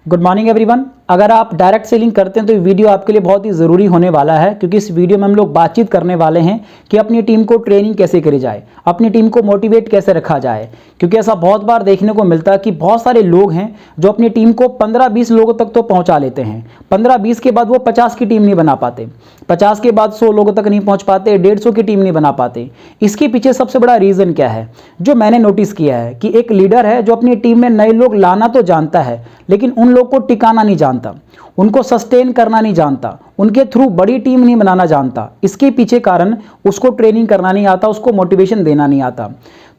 Good morning everyone. अगर आप direct selling करते हैं तो ये वीडियो आपके लिए बहुत ही ज़रूरी होने वाला है, क्योंकि इस वीडियो में हम लोग बातचीत करने वाले हैं कि अपनी टीम को ट्रेनिंग कैसे करी जाए, अपनी टीम को मोटिवेट कैसे रखा जाए। क्योंकि ऐसा बहुत बार देखने को मिलता है कि बहुत सारे लोग हैं जो अपनी टीम को 15-20 लोगों तक तो पहुंचा लेते हैं, 15-20 के बाद वो 50 की टीम नहीं बना पाते, 50 के बाद 100 लोगों तक नहीं पहुँच पाते, 150 की टीम नहीं बना पाते। इसके पीछे सबसे बड़ा रीज़न क्या है जो मैंने नोटिस किया है कि एक लीडर है जो अपनी टीम में नए लोग लाना तो जानता है, लेकिन उन लोग को टिकाना नहीं जानता, उनको सस्टेन करना नहीं जानता, उनके थ्रू बड़ी टीम नहीं बनाना जानता। इसके पीछे कारण उसको ट्रेनिंग करना नहीं आता, उसको मोटिवेशन देना नहीं आता।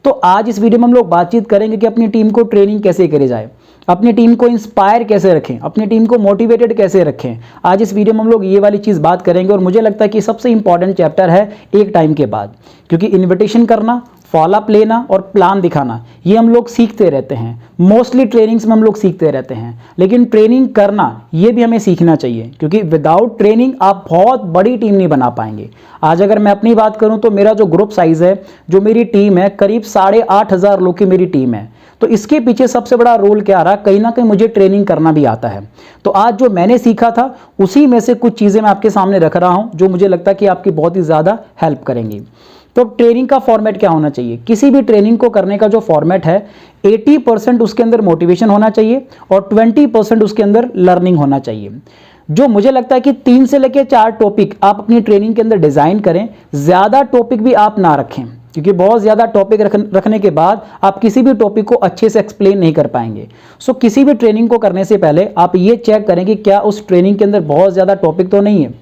तो आज इस वीडियो में हम लोग बातचीत करेंगे कि अपनी टीम को ट्रेनिंग कैसे करी जाए, अपनी टीम को इंस्पायर कैसे रखें, अपनी टीम को मोटिवेटेड कैसे रखें। आज इस वीडियो में हम लोग ये वाली चीज़ बात करेंगे और मुझे लगता है कि सबसे इंपॉर्टेंट चैप्टर है एक टाइम के बाद, क्योंकि इन्विटेशन करना, फॉलोअप लेना और प्लान दिखाना ये हम लोग सीखते रहते हैं, मोस्टली ट्रेनिंग्स में हम लोग सीखते रहते हैं, लेकिन ट्रेनिंग करना ये भी हमें सीखना चाहिए, क्योंकि विदाउट ट्रेनिंग आप बहुत बड़ी टीम नहीं बना पाएंगे। आज अगर मैं अपनी बात करूं तो मेरा जो ग्रुप साइज है, जो मेरी टीम है, करीब 8,500 लोग की मेरी टीम है। तो इसके पीछे सबसे बड़ा रोल क्या रहा, कहीं ना कहीं मुझे ट्रेनिंग करना भी आता है। तो आज जो मैंने सीखा था उसी में से कुछ चीज़ें मैं आपके सामने रख रहा हूं जो मुझे लगता है कि आपकी बहुत ही ज़्यादा हेल्प करेंगी। तो ट्रेनिंग का फॉर्मेट क्या होना चाहिए, किसी भी ट्रेनिंग को करने का जो फॉर्मेट है 80% उसके अंदर मोटिवेशन होना चाहिए और 20% उसके अंदर लर्निंग होना चाहिए। जो मुझे लगता है कि 3 से लेकर 4 टॉपिक आप अपनी ट्रेनिंग के अंदर डिजाइन करें, ज्यादा टॉपिक भी आप ना रखें, क्योंकि बहुत ज़्यादा टॉपिक रखने के बाद आप किसी भी टॉपिक को अच्छे से एक्सप्लेन नहीं कर पाएंगे। सो किसी भी ट्रेनिंग को करने से पहले आप ये चेक करें कि क्या उस ट्रेनिंग के अंदर बहुत ज़्यादा टॉपिक तो नहीं है,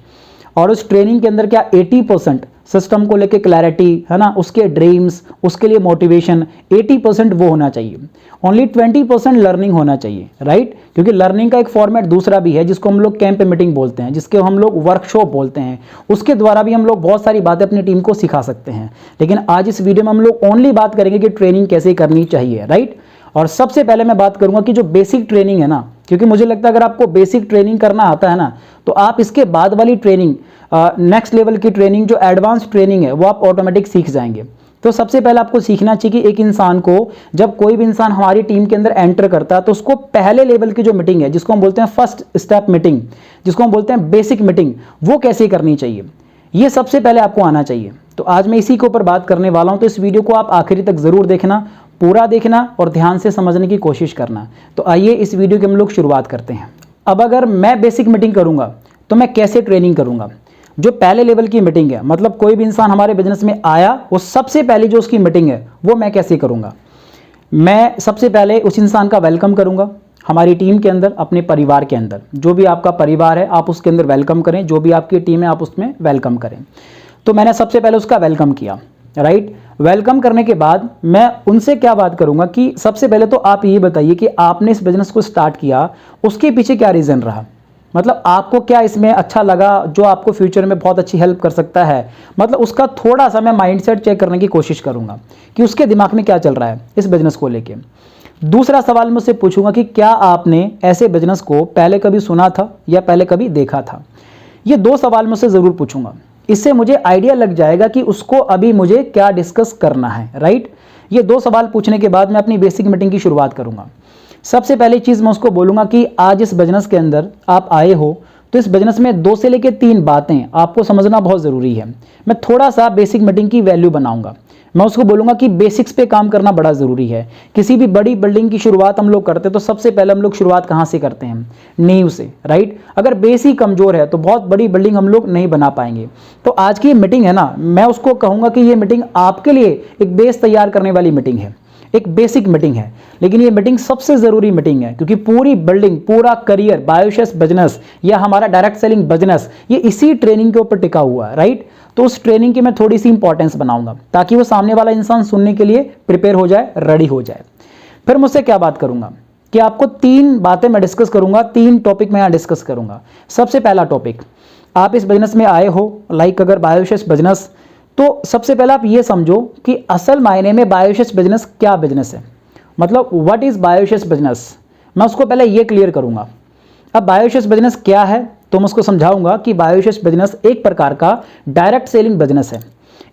और उस ट्रेनिंग के अंदर क्या 80% सिस्टम को लेके क्लैरिटी है ना, उसके ड्रीम्स, उसके लिए मोटिवेशन, 80% वो होना चाहिए। ओनली 20% लर्निंग होना चाहिए, राइट। क्योंकि लर्निंग का एक फॉर्मेट दूसरा भी है जिसको हम लोग कैंप मीटिंग बोलते हैं, जिसके हम लोग वर्कशॉप बोलते हैं। उसके द्वारा भी हम लोग बहुत सारी बातें अपनी टीम को सिखा सकते हैं, लेकिन आज इस वीडियो में हम लोग ओनली बात करेंगे कि ट्रेनिंग कैसे करनी चाहिए, राइट। और सबसे पहले मैं बात करूंगा कि जो बेसिक ट्रेनिंग है ना, क्योंकि मुझे लगता है अगर आपको बेसिक ट्रेनिंग करना आता है ना, तो आप इसके बाद वाली ट्रेनिंग, नेक्स्ट लेवल की ट्रेनिंग, जो एडवांस ट्रेनिंग है, वो आप ऑटोमेटिक सीख जाएंगे। तो सबसे पहले आपको सीखना चाहिए कि एक इंसान को, जब कोई भी इंसान हमारी टीम के अंदर एंटर करता है, तो उसको पहले लेवल की जो मीटिंग है, जिसको हम बोलते हैं फर्स्ट स्टेप मीटिंग, जिसको हम बोलते हैं बेसिक मीटिंग, वो कैसे करनी चाहिए, ये सबसे पहले आपको आना चाहिए। तो आज मैं इसी के ऊपर बात करने वाला हूं, तो इस वीडियो को आप आखिरी तक जरूर देखना, पूरा देखना और ध्यान से समझने की कोशिश करना। तो आइए इस वीडियो की हम लोग शुरुआत करते हैं। अब अगर मैं बेसिक मीटिंग करूंगा तो मैं कैसे ट्रेनिंग करूंगा। जो पहले लेवल की मीटिंग है, मतलब कोई भी इंसान हमारे बिजनेस में आया, वो सबसे पहले जो उसकी मीटिंग है वो मैं कैसे करूंगा। मैं सबसे पहले उस इंसान का वेलकम करूंगा हमारी टीम के अंदर, अपने परिवार के अंदर। जो भी आपका परिवार है आप उसके अंदर वेलकम करें, जो भी आपकी टीम है आप उसमें वेलकम करें। तो मैंने सबसे पहले उसका वेलकम किया, राइट। वेलकम करने के बाद मैं उनसे क्या बात करूंगा कि सबसे पहले तो आप ये बताइए कि आपने इस बिजनेस को स्टार्ट किया, उसके पीछे क्या रीज़न रहा, मतलब आपको क्या इसमें अच्छा लगा जो आपको फ्यूचर में बहुत अच्छी हेल्प कर सकता है। मतलब उसका थोड़ा सा मैं माइंडसेट चेक करने की कोशिश करूंगा कि उसके दिमाग में क्या चल रहा है इस बिजनेस को लेके। दूसरा सवाल मैं उससे पूछूंगा कि क्या आपने ऐसे बिजनेस को पहले कभी सुना था या पहले कभी देखा था। ये 2 सवाल मैं उससे ज़रूर पूछूंगा, इससे मुझे आइडिया लग जाएगा कि उसको अभी मुझे क्या डिस्कस करना है, राइट। ये 2 सवाल पूछने के बाद मैं अपनी बेसिक मीटिंग की शुरुआत करूंगा। सबसे पहली चीज़ मैं उसको बोलूंगा कि आज इस बिजनेस के अंदर आप आए हो, तो इस बिजनेस में 2 से लेकर 3 बातें आपको समझना बहुत ज़रूरी है। मैं थोड़ा सा बेसिक मीटिंग की वैल्यू बनाऊंगा। मैं उसको बोलूंगा कि बेसिक्स पे काम करना बड़ा ज़रूरी है। किसी भी बड़ी बिल्डिंग की शुरुआत हम लोग करते हैं तो सबसे पहले हम लोग शुरुआत कहाँ से करते हैं, नींव से, राइट। अगर बेस ही कमज़ोर है तो बहुत बड़ी बिल्डिंग हम लोग नहीं बना पाएंगे। तो आज की मीटिंग है ना, मैं उसको कहूँगा कि ये मीटिंग आपके लिए एक बेस तैयार करने वाली मीटिंग है, एक बेसिक मीटिंग है, लेकिन ये मीटिंग सबसे ज़रूरी मीटिंग है, क्योंकि पूरी बिल्डिंग, पूरा करियर, बायोशेस बिजनेस या हमारा डायरेक्ट सेलिंग बिजनेस, ये इसी ट्रेनिंग के ऊपर टिका हुआ है, राइट। तो उस ट्रेनिंग की मैं थोड़ी सी इंपॉर्टेंस बनाऊंगा ताकि वो सामने वाला इंसान सुनने के लिए प्रिपेयर हो जाए, रेडी हो जाए। फिर मुझसे क्या बात करूंगा कि आपको 3 बातें मैं डिस्कस करूंगा, 3 टॉपिक मैं यहाँ डिस्कस करूंगा। सबसे पहला टॉपिक, आप इस बिजनेस में आए हो, लाइक अगर बायोशेस बिजनेस, तो सबसे पहले आप ये समझो कि असल मायने में बायोशेस बिजनेस क्या बिजनेस है, मतलब व्हाट इज बायोशेस बिजनेस। मैं उसको पहले ये क्लियर करूंगा। अब बायोशेस बिजनेस क्या है तो मैं उसको समझाऊंगा कि बायोशेस बिजनेस एक प्रकार का डायरेक्ट सेलिंग बिजनेस है।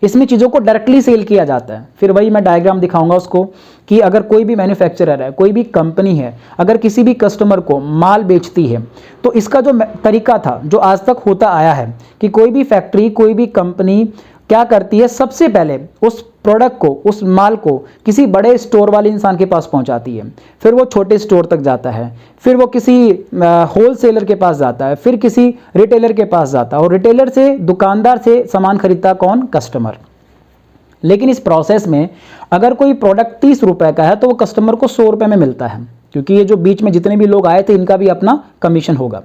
इसमें चीज़ों को डायरेक्टली सेल किया जाता है। फिर वही मैं डायग्राम दिखाऊंगा उसको कि अगर कोई भी मैन्युफैक्चरर है, कोई भी कंपनी है, अगर किसी भी कस्टमर को माल बेचती है, तो इसका जो तरीका था, जो आज तक होता आया है, कि कोई भी फैक्ट्री, कोई भी कंपनी क्या करती है, सबसे पहले उस प्रोडक्ट को, उस माल को किसी बड़े स्टोर वाले इंसान के पास पहुंचाती है, फिर वो छोटे स्टोर तक जाता है, फिर वो किसी होलसेलर के पास जाता है, फिर किसी रिटेलर के पास जाता है, और रिटेलर से, दुकानदार से सामान खरीदता कौन? कस्टमर। लेकिन इस प्रोसेस में अगर कोई प्रोडक्ट 30 रुपए का है तो वो कस्टमर को 100 रुपए में मिलता है, क्योंकि ये जो बीच में जितने भी लोग आए थे इनका भी अपना कमीशन होगा।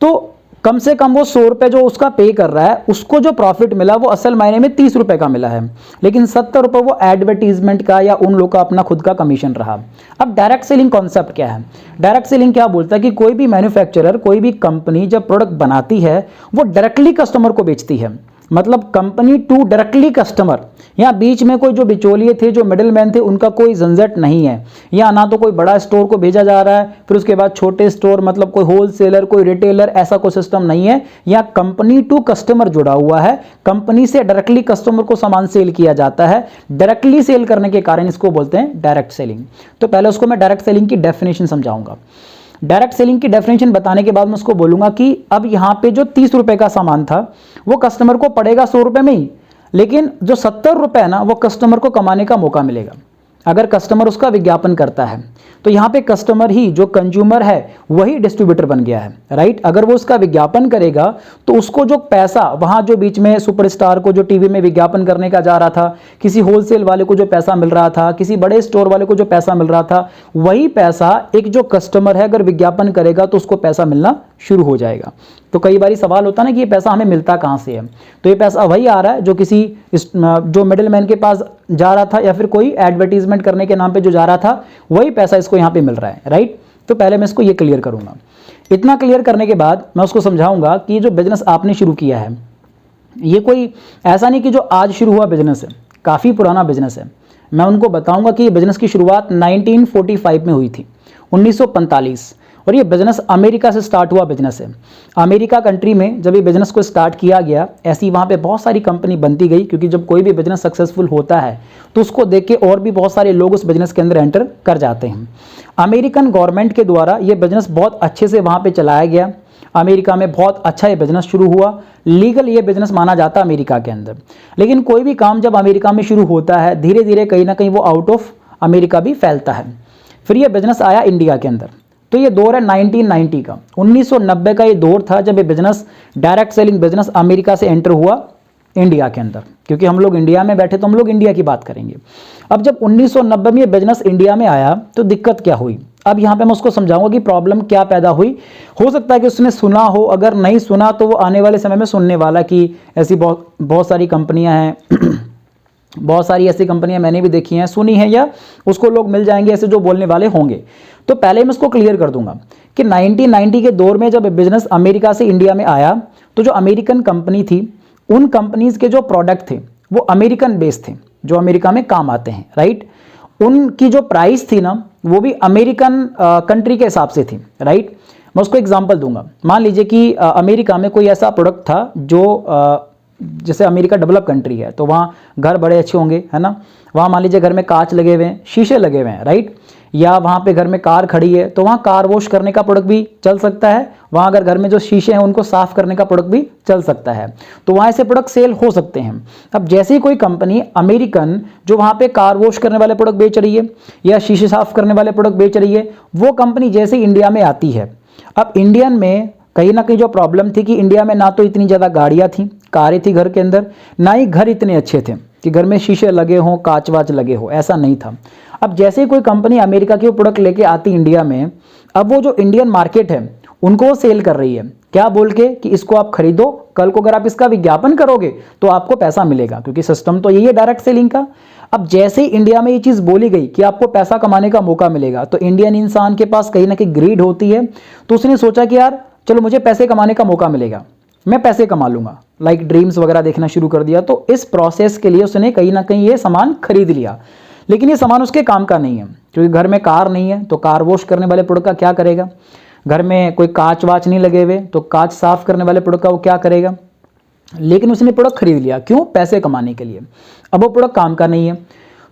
तो कम से कम वो 100 रुपए जो उसका पे कर रहा है, उसको जो प्रॉफिट मिला वो असल मायने में 30 रुपए का मिला है, लेकिन 70 रुपए वो एडवर्टीजमेंट का या उन लोग का अपना खुद का कमीशन रहा। अब डायरेक्ट सेलिंग कॉन्सेप्ट क्या है? डायरेक्ट सेलिंग क्या बोलता है कि कोई भी मैन्युफैक्चरर, कोई भी कंपनी जब प्रोडक्ट बनाती है वो डायरेक्टली कस्टमर को बेचती है, मतलब कंपनी टू डायरेक्टली कस्टमर। यहाँ बीच में कोई जो बिचौलिए थे, जो मिडिलमैन थे, उनका कोई झंझट नहीं है। यहाँ ना तो कोई बड़ा स्टोर को भेजा जा रहा है, फिर उसके बाद छोटे स्टोर, मतलब कोई होलसेलर, कोई रिटेलर, ऐसा कोई सिस्टम नहीं है। यहाँ कंपनी टू कस्टमर जुड़ा हुआ है, कंपनी से डायरेक्टली कस्टमर को सामान सेल किया जाता है। डायरेक्टली सेल करने के कारण इसको बोलते हैं डायरेक्ट सेलिंग। तो पहले उसको मैं डायरेक्ट सेलिंग की डेफिनेशन समझाऊंगा। डायरेक्ट सेलिंग की डेफिनेशन बताने के बाद मैं उसको बोलूंगा कि अब यहाँ पे जो 30 रुपए का सामान था वो कस्टमर को पड़ेगा 100 रुपए में ही, लेकिन जो 70 रुपए है ना, वो कस्टमर को कमाने का मौका मिलेगा अगर कस्टमर उसका विज्ञापन करता है। तो यहाँ पे कस्टमर ही, जो कंज्यूमर है, वही डिस्ट्रीब्यूटर बन गया है, राइट। अगर वो उसका विज्ञापन करेगा तो उसको जो पैसा, वहाँ जो बीच में सुपरस्टार को जो टीवी में विज्ञापन करने का जा रहा था, किसी होलसेल वाले को जो पैसा मिल रहा था, किसी बड़े स्टोर वाले को जो पैसा मिल रहा था, वही पैसा एक जो कस्टमर है अगर विज्ञापन करेगा तो उसको पैसा मिलना शुरू हो जाएगा। तो कई बार सवाल होता है ना कि ये पैसा हमें मिलता कहाँ से है, तो ये पैसा वही आ रहा है जो किसी जो मिडिलमैन के पास जा रहा था, या फिर कोई एडवर्टीजमेंट करने के नाम पे जो जा रहा था, वही पैसा इसको यहाँ पे मिल रहा है, राइट। तो पहले मैं इसको ये क्लियर करूंगा। इतना क्लियर करने के बाद मैं उसको समझाऊंगा कि ये जो बिजनेस आपने शुरू किया है, ये कोई ऐसा नहीं कि जो आज शुरू हुआ बिजनेस है, काफ़ी पुराना बिजनेस है। मैं उनको बताऊंगा कि ये बिजनेस की शुरुआत 1945 में हुई थी, 1945, और ये बिजनेस अमेरिका से स्टार्ट हुआ बिजनेस है। अमेरिका कंट्री में जब ये बिजनेस को स्टार्ट किया गया, ऐसी वहाँ पे बहुत सारी कंपनी बनती गई, क्योंकि जब कोई भी बिजनेस सक्सेसफुल होता है तो उसको देख के और भी बहुत सारे लोग उस बिजनेस के अंदर एंटर कर जाते हैं। अमेरिकन गवर्नमेंट के द्वारा ये बिजनेस बहुत अच्छे से वहाँ पर चलाया गया। अमेरिका में बहुत अच्छा ये बिजनेस शुरू हुआ, लीगल ये बिजनेस माना जाता है अमेरिका के अंदर। लेकिन कोई भी काम जब अमेरिका में शुरू होता है, धीरे धीरे कहीं ना कहीं वो आउट ऑफ अमेरिका भी फैलता है। फिर ये बिजनेस आया इंडिया के अंदर। तो ये दौर है 1990 का, 1990 का ये दौर था जब ये business, direct selling business, America से एंटर हुआ इंडिया के अंदर। क्योंकि हम लोग इंडिया में बैठे तो हम लोग इंडिया की बात करेंगे। अब जब 1990 में ये बिजनेस इंडिया में आया तो दिक्कत क्या हुई, अब यहाँ पे मैं उसको समझाऊंगा कि प्रॉब्लम क्या पैदा हुई। हो सकता है कि उसने सुना हो, अगर नहीं सुना तो वो आने वाले समय में सुनने वाला कि ऐसी बहुत सारी कंपनियां हैं बहुत सारी ऐसी कंपनियां मैंने भी देखी हैं, सुनी हैं, या उसको लोग मिल जाएंगे ऐसे जो बोलने वाले होंगे। तो पहले मैं इसको क्लियर कर दूंगा कि 1990 के दौर में जब बिजनेस अमेरिका से इंडिया में आया तो जो अमेरिकन कंपनी थी, उन कंपनीज के जो प्रोडक्ट थे वो अमेरिकन बेस्ड थे, जो अमेरिका में काम आते हैं, राइट। उनकी जो प्राइस थी ना, वो भी अमेरिकन कंट्री के हिसाब से थी, राइट। मैं उसको एग्जांपल दूंगा। मान लीजिए कि अमेरिका में कोई ऐसा प्रोडक्ट था जो जैसे अमेरिका डेवलप कंट्री है तो वहाँ घर बड़े अच्छे होंगे, है ना। वहाँ मान लीजिए घर में कांच लगे हुए हैं, शीशे लगे हुए हैं, राइट। या वहाँ पे घर में कार खड़ी है तो वहाँ कार वॉश करने का प्रोडक्ट भी चल सकता है। वहाँ अगर घर में जो शीशे हैं उनको साफ करने का प्रोडक्ट भी चल सकता है, तो वहाँ ऐसे प्रोडक्ट सेल हो सकते हैं। अब जैसे ही कोई कंपनी अमेरिकन जो वहाँ पे कार वॉश करने वाले प्रोडक्ट बेच रही है या शीशे साफ करने वाले प्रोडक्ट बेच रही है, वो कंपनी जैसे इंडिया में आती है, अब इंडियन में कहीं ना कहीं जो प्रॉब्लम थी कि इंडिया में ना तो इतनी ज़्यादा गाड़ियाँ थी, कारें थी घर के अंदर, ना ही घर इतने अच्छे थे कि घर में शीशे लगे हों, कांच वाच लगे हो, ऐसा नहीं था। अब जैसे ही कोई कंपनी अमेरिका की वो प्रोडक्ट लेके आती इंडिया में, अब वो जो इंडियन मार्केट है उनको वो सेल कर रही है, क्या बोल के कि इसको आप खरीदो, कल को अगर आप इसका विज्ञापन करोगे तो आपको पैसा मिलेगा, क्योंकि सिस्टम तो यही है डायरेक्ट सेलिंग का। अब जैसे ही इंडिया में ये चीज़ बोली गई कि आपको पैसा कमाने का मौका मिलेगा, तो इंडियन इंसान के पास कहीं ना कहीं ग्रीड होती है, तो उसने सोचा कि यार चलो मुझे पैसे कमाने का मौका मिलेगा, मैं पैसे कमा लूंगा, लाइक ड्रीम्स वगैरह देखना शुरू कर दिया। तो इस प्रोसेस के लिए उसने कहीं ना कहीं ये सामान खरीद लिया, लेकिन ये सामान उसके काम का नहीं है, क्योंकि घर में कार नहीं है तो कार वॉश करने वाले प्रोडक्ट का क्या करेगा, घर में कोई कांच वाच नहीं लगे हुए तो कांच साफ करने वाले प्रोडक्ट का वो क्या करेगा। लेकिन उसने प्रोडक्ट खरीद लिया, क्यों? पैसे कमाने के लिए। अब वो प्रोडक्ट काम का नहीं है,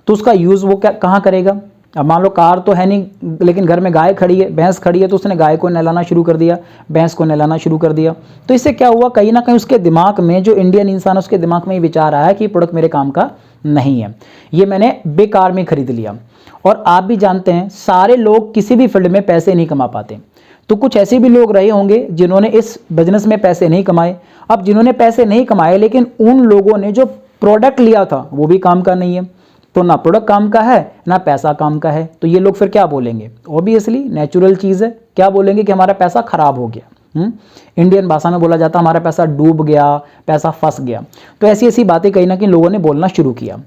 तो उसका यूज़ वो क्या कहाँ करेगा। अब मान लो कार तो है नहीं, लेकिन घर में गाय खड़ी है, भैंस खड़ी है, तो उसने गाय को नहलाना शुरू कर दिया, भैंस को नहलाना शुरू कर दिया। तो इससे क्या हुआ, कहीं ना कहीं उसके दिमाग में, जो इंडियन इंसान उसके दिमाग में ये विचार आया कि प्रोडक्ट मेरे काम का नहीं है, ये मैंने बेकार में खरीद लिया। और आप भी जानते हैं सारे लोग किसी भी फील्ड में पैसे नहीं कमा पाते। तो कुछ ऐसे भी लोग रहे होंगे जिन्होंने इस बिजनेस में पैसे नहीं कमाए। अब जिन्होंने पैसे नहीं कमाए, लेकिन उन लोगों ने जो प्रोडक्ट लिया था वो भी काम का नहीं है, तो ना प्रोडक्ट काम का है ना पैसा काम का है, तो ये लोग फिर क्या बोलेंगे, ऑब्वियसली नेचुरल चीज़ है, क्या बोलेंगे कि हमारा पैसा खराब हो गया। इंडियन भाषा में बोला जाता है हमारा पैसा डूब गया, पैसा फंस गया। तो ऐसी ऐसी बातें कहीं ना कहीं लोगों ने बोलना शुरू किया।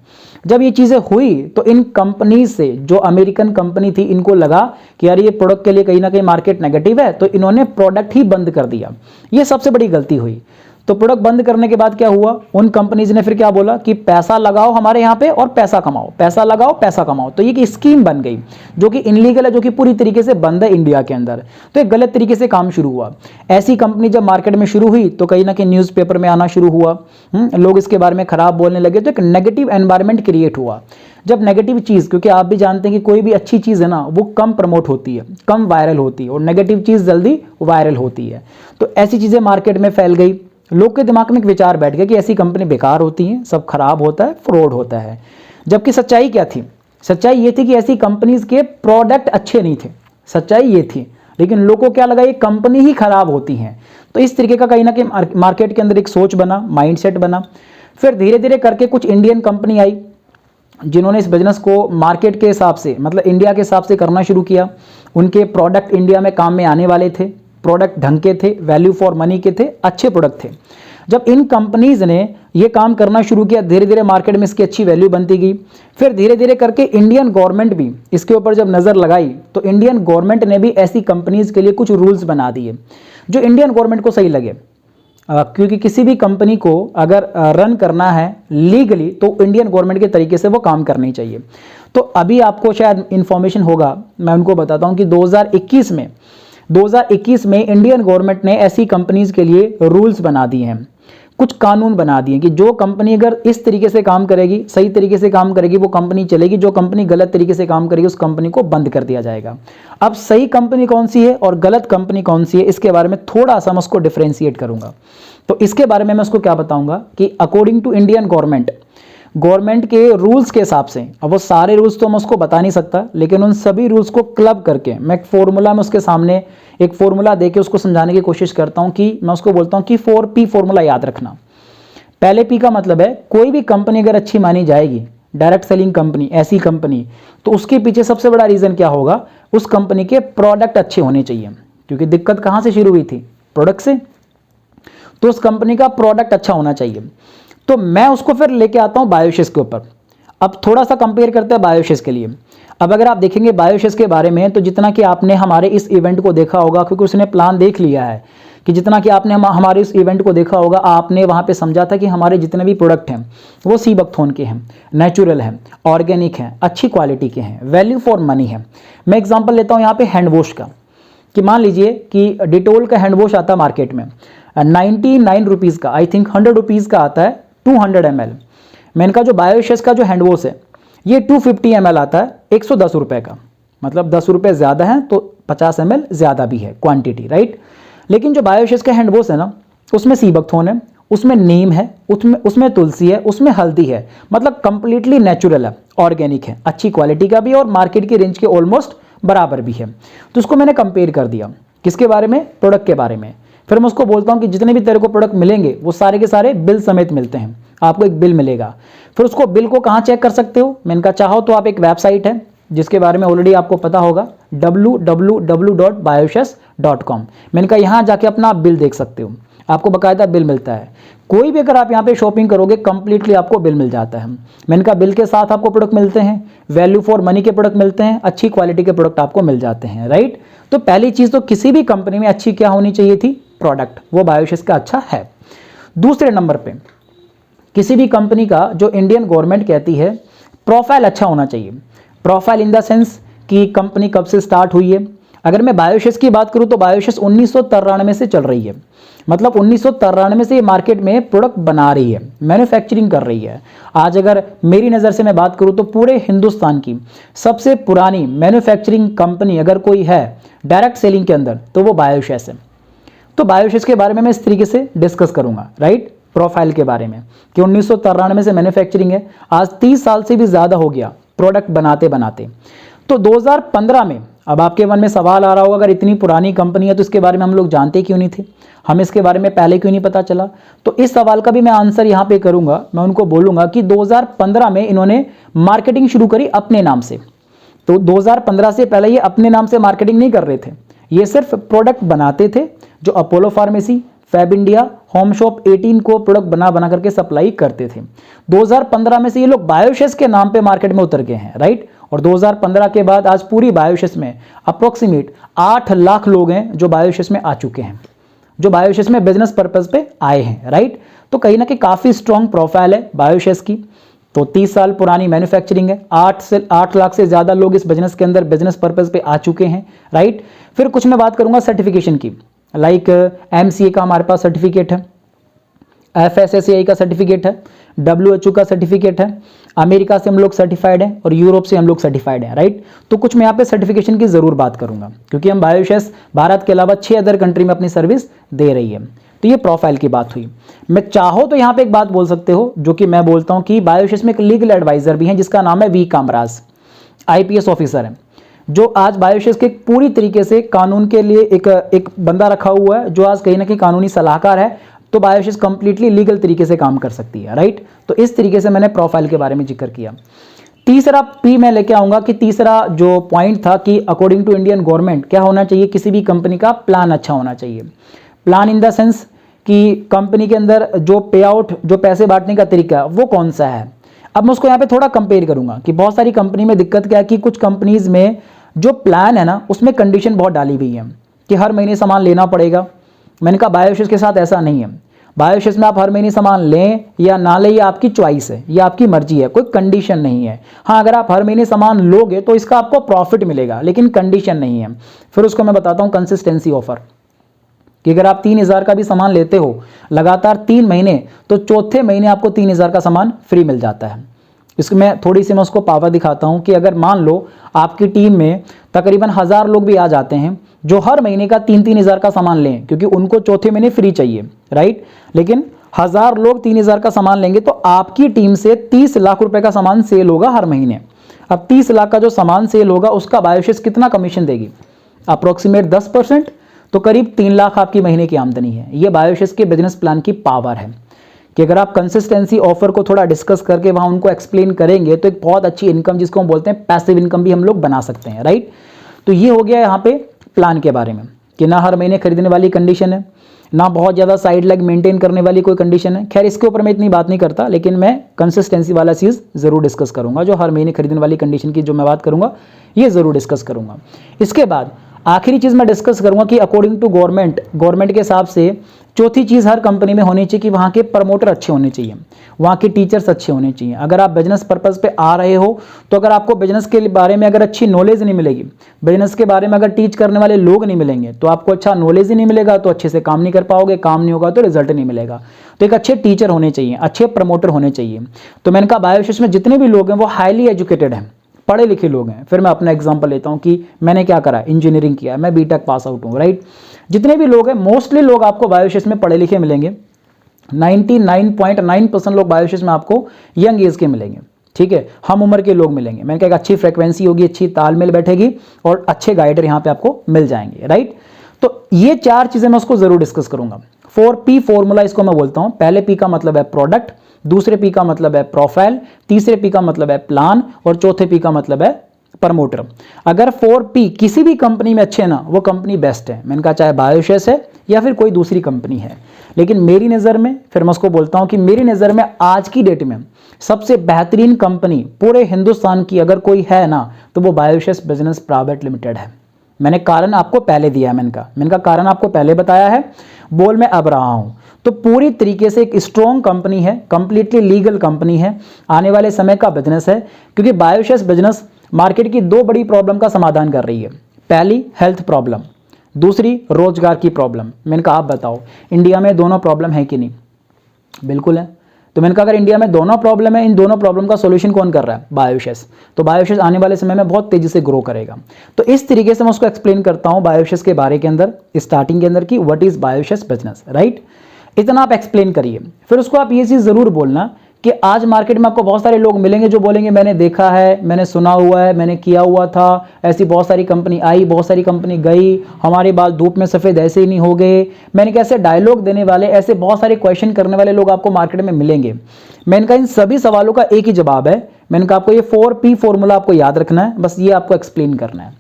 जब ये चीज़ें हुई तो इन कंपनीज से, जो अमेरिकन कंपनी थी, इनको लगा कि यार ये प्रोडक्ट के लिए कहीं ना कहीं मार्केट नेगेटिव है, तो इन्होंने प्रोडक्ट ही बंद कर दिया। ये सबसे बड़ी गलती हुई। तो प्रोडक्ट बंद करने के बाद क्या हुआ, उन कंपनीज ने फिर क्या बोला कि पैसा लगाओ हमारे यहाँ पे और पैसा कमाओ, पैसा लगाओ पैसा कमाओ। तो ये एक स्कीम बन गई जो कि इनलीगल है, जो कि पूरी तरीके से बंद है इंडिया के अंदर। तो एक गलत तरीके से काम शुरू हुआ। ऐसी कंपनी जब मार्केट में शुरू हुई तो कहीं ना कहीं न्यूज़पेपर में आना शुरू हुआ, लोग इसके बारे में खराब बोलने लगे, तो एक नेगेटिव एनवायरमेंट क्रिएट हुआ। जब नेगेटिव चीज़, क्योंकि आप भी जानते हैं कि कोई भी अच्छी चीज़ है ना वो कम प्रमोट होती है, कम वायरल होती है, और नेगेटिव चीज़ जल्दी वायरल होती है। तो ऐसी चीज़ें मार्केट में फैल गई। लोग के दिमाग में एक विचार बैठ गया कि ऐसी कंपनी बेकार होती है, सब खराब होता है, फ्रॉड होता है। जबकि सच्चाई क्या थी, सच्चाई ये थी कि ऐसी कंपनीज के प्रोडक्ट अच्छे नहीं थे, सच्चाई ये थी। लेकिन लोगों को क्या लगा ये कंपनी ही खराब होती हैं। तो इस तरीके का कहीं ना कहीं मार्केट के अंदर एक सोच बना, माइंडसेट बना। फिर धीरे धीरे करके कुछ इंडियन कंपनी आई जिन्होंने इस बिजनेस को मार्केट के हिसाब से, मतलब इंडिया के हिसाब से करना शुरू किया। उनके प्रोडक्ट इंडिया में काम में आने वाले थे, प्रोडक्ट ढंग के थे, वैल्यू फॉर मनी के थे, अच्छे प्रोडक्ट थे। जब इन कंपनीज ने ये काम करना शुरू किया, धीरे धीरे मार्केट में इसकी अच्छी वैल्यू बनती गई। फिर धीरे धीरे करके इंडियन गवर्नमेंट भी इसके ऊपर जब नज़र लगाई तो इंडियन गवर्नमेंट ने भी ऐसी कंपनीज के लिए कुछ रूल्स बना दिए जो इंडियन गवर्नमेंट को सही लगे। क्योंकि किसी भी कंपनी को अगर रन करना है लीगली तो इंडियन गवर्नमेंट के तरीके से वो काम करनी चाहिए। तो अभी आपको शायद इन्फॉर्मेशन होगा, मैं उनको बताता हूँ कि 2021 में इंडियन गवर्नमेंट ने ऐसी कंपनीज के लिए रूल्स बना दिए हैं, कुछ कानून बना दिए कि जो कंपनी अगर इस तरीके से काम करेगी, सही तरीके से काम करेगी, वो कंपनी चलेगी। जो कंपनी गलत तरीके से काम करेगी उस कंपनी को बंद कर दिया जाएगा। अब सही कंपनी कौन सी है और गलत कंपनी कौन सी है, इसके बारे में थोड़ा सा मैं उसको डिफ्रेंशिएट करूंगा। तो इसके बारे में मैं उसको क्या बताऊंगा कि अकॉर्डिंग टू इंडियन गवर्नमेंट के रूल्स के हिसाब से, अब वो सारे रूल्स तो मैं उसको बता नहीं सकता, लेकिन उन सभी रूल्स को क्लब करके मैं एक फॉर्मूला में उसके सामने एक फॉर्मूला देके उसको समझाने की कोशिश करता हूं कि मैं उसको बोलता हूं कि 4P फॉर्मूला याद रखना। पहले P का मतलब है कोई भी कंपनी अगर अच्छी मानी जाएगी, डायरेक्ट सेलिंग कंपनी, ऐसी कंपनी, तो उसके पीछे सबसे बड़ा रीजन क्या होगा, उस कंपनी के प्रोडक्ट अच्छे होने चाहिए। क्योंकि दिक्कत कहां से शुरू हुई थी, प्रोडक्ट से। तो उस कंपनी का प्रोडक्ट अच्छा होना चाहिए। तो मैं उसको फिर लेके आता हूं बायोशिस के ऊपर। अब थोड़ा सा कंपेयर करते हैं बायोशिस के लिए। अब अगर आप देखेंगे बायोशिस के बारे में, तो जितना कि आपने हमारे इस इवेंट को देखा होगा, क्योंकि उसने प्लान देख लिया है, कि जितना कि आपने हमारे इस इवेंट को देखा होगा, आपने वहाँ पे समझा था कि हमारे जितने भी प्रोडक्ट हैं वो सीबकथॉर्न के हैं, नेचुरल हैं, ऑर्गेनिक हैं, अच्छी क्वालिटी के हैं, वैल्यू फॉर मनी है। मैं एग्जाम्पल लेता हूँ यहाँ पे हैंड वॉश का, कि मान लीजिए कि डिटोल का हैंड वॉश आता है मार्केट में 99 रुपीज़ का, आई थिंक 100 रुपीज़ का आता है 200 ml। मैंने कहा जो बायोशिस का जो हैंड वॉश है ये 250 ml आता है 110 रुपये का, मतलब 10 रुपये ज़्यादा है तो 50 ml ज़्यादा भी है क्वांटिटी, राइट। लेकिन जो बायोशिस का हैंड वॉश है ना, उसमें सीबकथॉर्न है, उसमें नीम है, उसमें तुलसी है, उसमें हल्दी है, मतलब कंप्लीटली नेचुरल है, ऑर्गेनिक है, अच्छी क्वालिटी का भी और मार्केट की रेंज के ऑलमोस्ट बराबर भी है। तो उसको मैंने कंपेयर कर दिया, किसके बारे में, प्रोडक्ट के बारे में। फिर मैं उसको बोलता हूँ कि जितने भी तेरे को प्रोडक्ट मिलेंगे वो सारे के सारे बिल समेत मिलते हैं, आपको एक बिल मिलेगा। फिर उसको बिल को कहाँ चेक कर सकते हो, मैंने कहा चाहो तो आप एक वेबसाइट है जिसके बारे में ऑलरेडी आपको पता होगा, www.bioshas.com। मैंने कहा यहाँ जाके अपना आप बिल देख सकते हो, आपको बाकायदा बिल मिलता है। कोई भी अगर आप यहाँ पे शॉपिंग करोगे कंप्लीटली आपको बिल मिल जाता है। मैंने कहा बिल के साथ आपको प्रोडक्ट मिलते हैं, वैल्यू फॉर मनी के प्रोडक्ट मिलते हैं, अच्छी क्वालिटी के प्रोडक्ट आपको मिल जाते हैं, राइट। तो पहली चीज़ तो किसी भी कंपनी में अच्छी क्या होनी चाहिए थी, प्रोडक्ट, वो बायोशिस का अच्छा है। दूसरे नंबर पे किसी भी कंपनी का जो इंडियन गवर्नमेंट कहती है प्रोफाइल अच्छा होना चाहिए। प्रोफाइल इन द सेंस कि कंपनी कब से स्टार्ट हुई है, अगर मैं बायोशेष की बात करूं तो बायोशेष 1993 से चल रही है, मतलब 1993 से ये मार्केट में प्रोडक्ट बना रही है, मैन्युफैक्चरिंग कर रही है। आज अगर मेरी नज़र से मैं बात करूं तो पूरे हिंदुस्तान की सबसे पुरानी मैन्युफैक्चरिंग कंपनी अगर कोई है डायरेक्ट सेलिंग के अंदर तो वो बायोशेष है। तो बायोशेष के बारे में मैं इस तरीके से डिस्कस करूंगा, राइट, प्रोफाइल के बारे में कि 1993 से मैन्युफैक्चरिंग है, आज 30 साल से भी ज़्यादा हो गया प्रोडक्ट बनाते बनाते। तो 2015 में, अब आपके मन में सवाल आ रहा होगा अगर इतनी पुरानी कंपनी है तो इसके बारे में हम लोग जानते क्यों नहीं थे, हमें इसके बारे में पहले क्यों नहीं पता चला। तो इस सवाल का भी मैं आंसर यहाँ पे करूँगा। मैं उनको बोलूँगा कि 2015 में इन्होंने मार्केटिंग शुरू करी अपने नाम से। तो 2015 से पहले ये अपने नाम से मार्केटिंग नहीं कर रहे थे, ये सिर्फ प्रोडक्ट बनाते थे जो Apollo pharmacy, Fab India, home shop 18 को प्रोडक्ट बना बना करके सप्लाई करते थे। 2015 में से ये लोग बायोशेष के नाम पे मार्केट में उतर गए हैं, राइट। और 2015 के बाद आज पूरी बायोशेष में अप्रोक्सीमेट 8 लाख लोग हैं जो बायोशेष में आ चुके हैं, जो बायोशेष में बिजनेस पर्पज पे आए हैं, राइट। तो कहीं ना कहीं काफ़ी स्ट्रॉन्ग प्रोफाइल है बायोशेष की। तो 30 साल पुरानी मैन्युफैक्चरिंग है, 8 लाख से ज़्यादा लोग इस बिजनेस के अंदर बिजनेस पर्पज पे आ चुके हैं, राइट। फिर कुछ मैं बात करूंगा सर्टिफिकेशन की, लाइक MCA का हमारे पास सर्टिफिकेट है, FSSAI का सर्टिफिकेट है, WHO का सर्टिफिकेट है, अमेरिका से हम लोग सर्टिफाइड हैं और यूरोप से हम लोग सर्टिफाइड हैं, राइट। तो कुछ मैं यहाँ पे सर्टिफिकेशन की ज़रूर बात करूंगा क्योंकि हम बायोशेष भारत के अलावा 6 अदर कंट्री में अपनी सर्विस दे रही है। तो ये प्रोफाइल की बात हुई। मैं चाहो तो यहाँ पे एक बात बोल सकते हो जो कि मैं बोलता हूँ कि बायोशेष में एक लीगल एडवाइजर भी हैं जिसका नाम है V कामराज, IPS ऑफिसर है, जो आज बायोशेष के पूरी तरीके से कानून के लिए एक बंदा रखा हुआ है जो आज कहीं ना कहीं कानूनी सलाहकार है। तो बायोशेष कंप्लीटली लीगल तरीके से काम कर सकती है, राइट। तो इस तरीके से मैंने प्रोफाइल के बारे में जिक्र किया। तीसरा P मैं लेके आऊंगा कि तीसरा जो पॉइंट था कि अकॉर्डिंग टू इंडियन गवर्नमेंट क्या होना चाहिए, किसी भी कंपनी का प्लान अच्छा होना चाहिए। प्लान इन द सेंस कि कंपनी के अंदर जो पे आउट, जो पैसे बांटने का तरीका वो कौन सा है। अब मैं उसको यहाँ पे थोड़ा कंपेयर करूंगा कि बहुत सारी कंपनी में दिक्कत क्या है कि कुछ कंपनीज में जो प्लान है ना उसमें कंडीशन बहुत डाली हुई है कि हर महीने सामान लेना पड़ेगा। मैंने कहा बायोशेष के साथ ऐसा नहीं है। बायोशेष में आप हर महीने सामान लें या ना लें ये आपकी चॉइस है, ये आपकी मर्जी है, कोई कंडीशन नहीं है। हाँ, अगर आप हर महीने सामान लोगे तो इसका आपको प्रॉफिट मिलेगा, लेकिन कंडीशन नहीं है। फिर उसको मैं बताता हूँ कंसिस्टेंसी ऑफर कि अगर आप 3000 का भी सामान लेते हो लगातार 3 महीने तो चौथे महीने आपको 3000 का सामान फ्री मिल जाता है। इसमें थोड़ी सी मैं उसको पावर दिखाता हूँ कि अगर मान लो आपकी टीम में तकरीबन 1000 लोग भी आ जाते हैं जो हर महीने का 3-3000 का सामान लें क्योंकि उनको चौथे महीने फ्री चाहिए, राइट। लेकिन 1000 लोग 3000 का सामान लेंगे तो आपकी टीम से 30 लाख रुपए का सामान सेल होगा हर महीने। अब 30 लाख का जो सामान सेल होगा उसका बायोशेष कितना कमीशन देगी, अप्रोक्सीमेट 10%, तो करीब 3 लाख आपकी महीने की आमदनी है। ये बायोशेष के बिजनेस प्लान की पावर है कि अगर आप कंसिस्टेंसी ऑफर को थोड़ा डिस्कस करके वहाँ उनको एक्सप्लेन करेंगे तो एक बहुत अच्छी इनकम जिसको हम बोलते हैं पैसिव इनकम भी हम लोग बना सकते हैं, राइट। तो ये हो गया यहाँ पे प्लान के बारे में कि ना हर महीने खरीदने वाली कंडीशन है, ना बहुत ज़्यादा साइड लेग मेंटेन करने वाली कोई कंडीशन है। खैर इसके ऊपर मैं इतनी बात नहीं करता, लेकिन मैं कंसिस्टेंसी वाला चीज़ ज़रूर डिस्कस करूँगा। जो हर महीने खरीदने वाली कंडीशन की जो मैं बात करूँगा ये ज़रूर डिस्कस करूँगा। इसके बाद आखिरी चीज़ मैं डिस्कस करूँगा कि अकॉर्डिंग टू गवर्नमेंट के हिसाब से चौथी चीज़ हर कंपनी में होनी चाहिए कि वहाँ के प्रमोटर अच्छे होने चाहिए, वहाँ के टीचर्स अच्छे होने चाहिए। अगर आप बिजनेस पर्पज़ पे आ रहे हो तो अगर आपको बिजनेस के बारे में अगर अच्छी नॉलेज नहीं मिलेगी, बिजनेस के बारे में अगर टीच करने वाले लोग नहीं मिलेंगे तो आपको अच्छा नॉलेज ही नहीं मिलेगा, तो अच्छे से काम नहीं कर पाओगे, काम नहीं होगा तो रिजल्ट नहीं मिलेगा। तो एक अच्छे टीचर होने चाहिए, अच्छे प्रमोटर होने चाहिए। तो मैंने कहा बायोशेष में जितने भी लोग हैं वो हाईली एजुकेटेड हैं, पढ़े लिखे लोग हैं। फिर मैं अपना एग्जांपल लेता हूं कि मैंने क्या करा, इंजीनियरिंग किया, मैं बीटेक पास आउट हूं, राइट। जितने भी लोग हैं मोस्टली लोग आपको बायोशेष में पढ़े लिखे मिलेंगे। 99.9% लोग बायोशेष में आपको यंग एज के मिलेंगे, ठीक है, हम उम्र के लोग मिलेंगे। मैंने कहा अच्छी फ्रिक्वेंसी होगी, अच्छी तालमेल बैठेगी और अच्छे गाइडर यहाँ पे आपको मिल जाएंगे, राइट। तो ये 4 चीजें मैं उसको जरूर डिस्कस करूंगा। 4P फॉर्मूला इसको मैं बोलता हूं। पहले P का मतलब है प्रोडक्ट, दूसरे P का मतलब है प्रोफाइल, तीसरे P का मतलब है प्लान और चौथे P का मतलब है प्रमोटर। अगर 4P किसी भी कंपनी में अच्छे ना, वो कंपनी बेस्ट है। मैंने कहा चाहे बायोशेष है या फिर कोई दूसरी कंपनी है, लेकिन मेरी नज़र में, फिर मैं उसको बोलता हूं कि मेरी नज़र में आज की डेट में सबसे बेहतरीन कंपनी पूरे हिंदुस्तान की अगर कोई है ना तो वो बायोशेष बिजनेस प्राइवेट लिमिटेड है। मैंने कारण आपको पहले दिया है, मैंने कहा कारण आपको पहले बताया है, बोल मैं अब रहा हूं। तो पूरी तरीके से एक स्ट्रॉन्ग कंपनी है, कंप्लीटली लीगल कंपनी है, आने वाले समय का बिजनेस है। क्योंकि बायोशेष बिजनेस मार्केट की 2 बड़ी प्रॉब्लम का समाधान कर रही है। पहली हेल्थ प्रॉब्लम, दूसरी रोजगार की प्रॉब्लम। मैंने कहा आप बताओ इंडिया में दोनों प्रॉब्लम है कि नहीं? बिल्कुल है। तो मैंने कहा अगर इंडिया में दोनों प्रॉब्लम है, इन दोनों प्रॉब्लम का सॉल्यूशन कौन कर रहा है? बायोशेस। तो बायोशेस आने वाले समय में बहुत तेजी से ग्रो करेगा। तो इस तरीके से मैं उसको एक्सप्लेन करता हूं बायोशेस के बारे के अंदर, स्टार्टिंग के अंदर की व्हाट इज बायोशेस बिजनेस, राइट। इतना आप एक्सप्लेन करिए। फिर उसको आप ये चीज़ ज़रूर बोलना कि आज मार्केट में आपको बहुत सारे लोग मिलेंगे जो बोलेंगे मैंने देखा है, मैंने सुना हुआ है, मैंने किया हुआ था, ऐसी बहुत सारी कंपनी आई, बहुत सारी कंपनी गई, हमारे बाल धूप में सफ़ेद ऐसे ही नहीं हो गए। मैंने कैसे डायलॉग देने वाले, ऐसे बहुत सारे क्वेश्चन करने वाले लोग आपको मार्केट में मिलेंगे। मैंने कहा इन सभी सवालों का एक ही जवाब है। मैंने कहा आपको ये 4P फॉर्मूला आपको याद रखना है, बस ये आपको एक्सप्लेन करना है।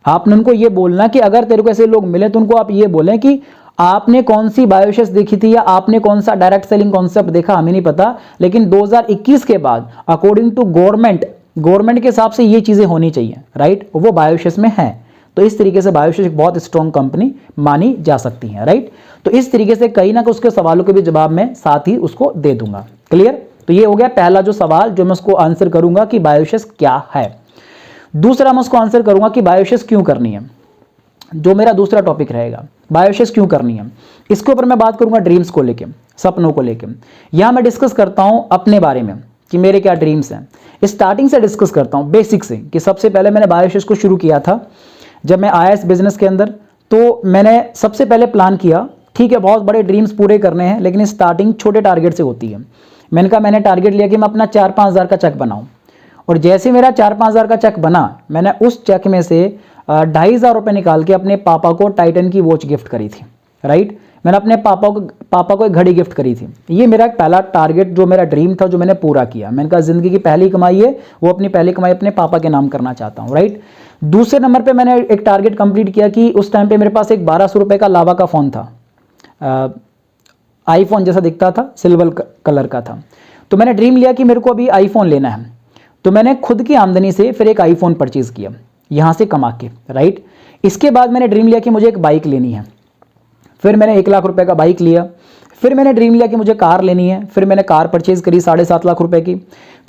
आपने उनको ये बोलना कि अगर तेरे को ऐसे लोग मिले तो उनको आप ये बोलें कि आपने कौन सी बायोशेस देखी थी या आपने कौन सा डायरेक्ट सेलिंग कॉन्सेप्ट देखा, हमें नहीं पता, लेकिन 2021 के बाद अकॉर्डिंग टू गवर्नमेंट के हिसाब से ये चीजें होनी चाहिए, राइट। वो बायोशेस में है। तो इस तरीके से बायोशेस एक बहुत स्ट्रॉन्ग कंपनी मानी जा सकती है, राइट। तो इस तरीके से कहीं ना कहीं उसके सवालों के भी जवाब मैं साथ ही उसको दे दूंगा। क्लियर? तो ये हो गया पहला जो सवाल जो मैं उसको आंसर करूंगा कि बायोशेस क्या है। दूसरा मैं उसको आंसर करूंगा कि बायोशेस क्यों करनी है, जो मेरा दूसरा टॉपिक रहेगा, बायोशेस क्यों करनी है। इसके ऊपर मैं बात करूंगा ड्रीम्स को लेके, सपनों को लेके। यहां मैं डिस्कस करता हूं अपने बारे में कि मेरे क्या ड्रीम्स हैं। स्टार्टिंग से डिस्कस करता हूं, बेसिक से, कि सबसे पहले मैंने बायोशेस को शुरू किया था जब मैं आया इस बिजनेस के अंदर। तो मैंने सबसे पहले प्लान किया, ठीक है बहुत बड़े ड्रीम्स पूरे करने हैं, लेकिन स्टार्टिंग छोटे टारगेट से होती है। मैंने कहा मैंने टारगेट लिया कि मैं अपना 4-5 हज़ार का चेक बनाऊं, और जैसे मेरा 4-5 हज़ार का चेक बना, मैंने उस चेक में से 2,500 रुपये निकाल के अपने पापा को टाइटन की वॉच गिफ्ट करी थी, राइट। मैंने अपने पापा को एक घड़ी गिफ्ट करी थी। ये मेरा पहला टारगेट, जो मेरा ड्रीम था, जो मैंने पूरा किया। मैंने कहा जिंदगी की पहली कमाई है, वो अपनी पहली कमाई अपने पापा के नाम करना चाहता हूँ, राइट। दूसरे नंबर पे मैंने एक टारगेट कंप्लीट किया कि उस टाइम पे मेरे पास एक 1,200 रुपये का लावा का फ़ोन था, आईफोन जैसा दिखता था, सिल्वर कलर का था। तो मैंने ड्रीम लिया कि मेरे को अभी आईफोन लेना है। तो मैंने खुद की आमदनी से फिर एक आईफोन परचेज किया, यहाँ से कमा के, राइट। इसके बाद मैंने ड्रीम लिया कि मुझे एक बाइक लेनी है। फिर मैंने 1 लाख रुपए का बाइक लिया। फिर मैंने ड्रीम लिया कि मुझे कार लेनी है। फिर मैंने कार परचेज करी 7.5 लाख रुपए की।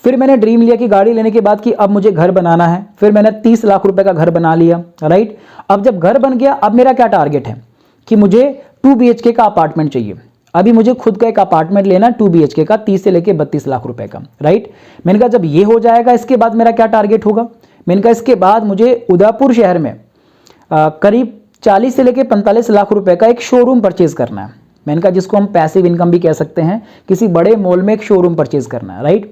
फिर मैंने ड्रीम लिया कि गाड़ी लेने के बाद कि अब मुझे घर बनाना है। फिर मैंने 30 लाख रुपए का घर बना लिया, राइट। अब जब घर बन गया, अब मेरा क्या टारगेट है कि मुझे 2 BHK का अपार्टमेंट चाहिए। अभी मुझे खुद का एक अपार्टमेंट लेना 2 BHK का, 30 से लेके 32 लाख रुपए का, राइट। मैंने कहा जब ये हो जाएगा, इसके बाद मेरा क्या टारगेट होगा। मैंने कहा इसके बाद मुझे उदयपुर शहर में करीब 40 से लेके 45 लाख रुपए का एक शोरूम परचेज करना है। मैंने कहा जिसको हम पैसिव इनकम भी कह सकते हैं, किसी बड़े मॉल में एक शोरूम परचेज करना है, राइट।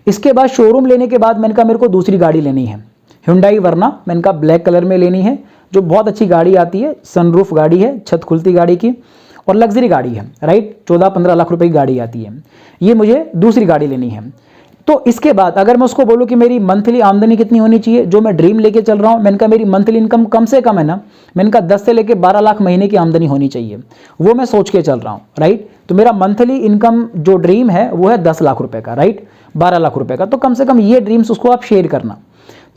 इसके बाद शोरूम लेने के बाद मैंने कहा मेरे को दूसरी गाड़ी लेनी है, Hyundai वर्ना। मैंने कहा ब्लैक कलर में लेनी है, जो बहुत अच्छी गाड़ी आती है, सनरूफ गाड़ी है, छत खुलती गाड़ी की, और लग्जरी गाड़ी है, राइट। 14-15 लाख रुपए की गाड़ी आती है, ये मुझे दूसरी गाड़ी लेनी है। तो इसके बाद अगर मैं उसको बोलूं कि मेरी मंथली आमदनी कितनी होनी चाहिए, जो मैं ड्रीम लेके चल रहा हूं, मैंने कहा मेरी मंथली इनकम कम से कम है ना, मैंने कहा 10 से लेके 12 लाख महीने की आमदनी होनी चाहिए, वो मैं सोच के चल रहा हूं, राइट। तो मेरा मंथली इनकम जो ड्रीम है वो है 10 लाख रुपए का, राइट, 12 लाख रुपए का। तो कम से कम ये ड्रीम्स उसको आप शेयर करना।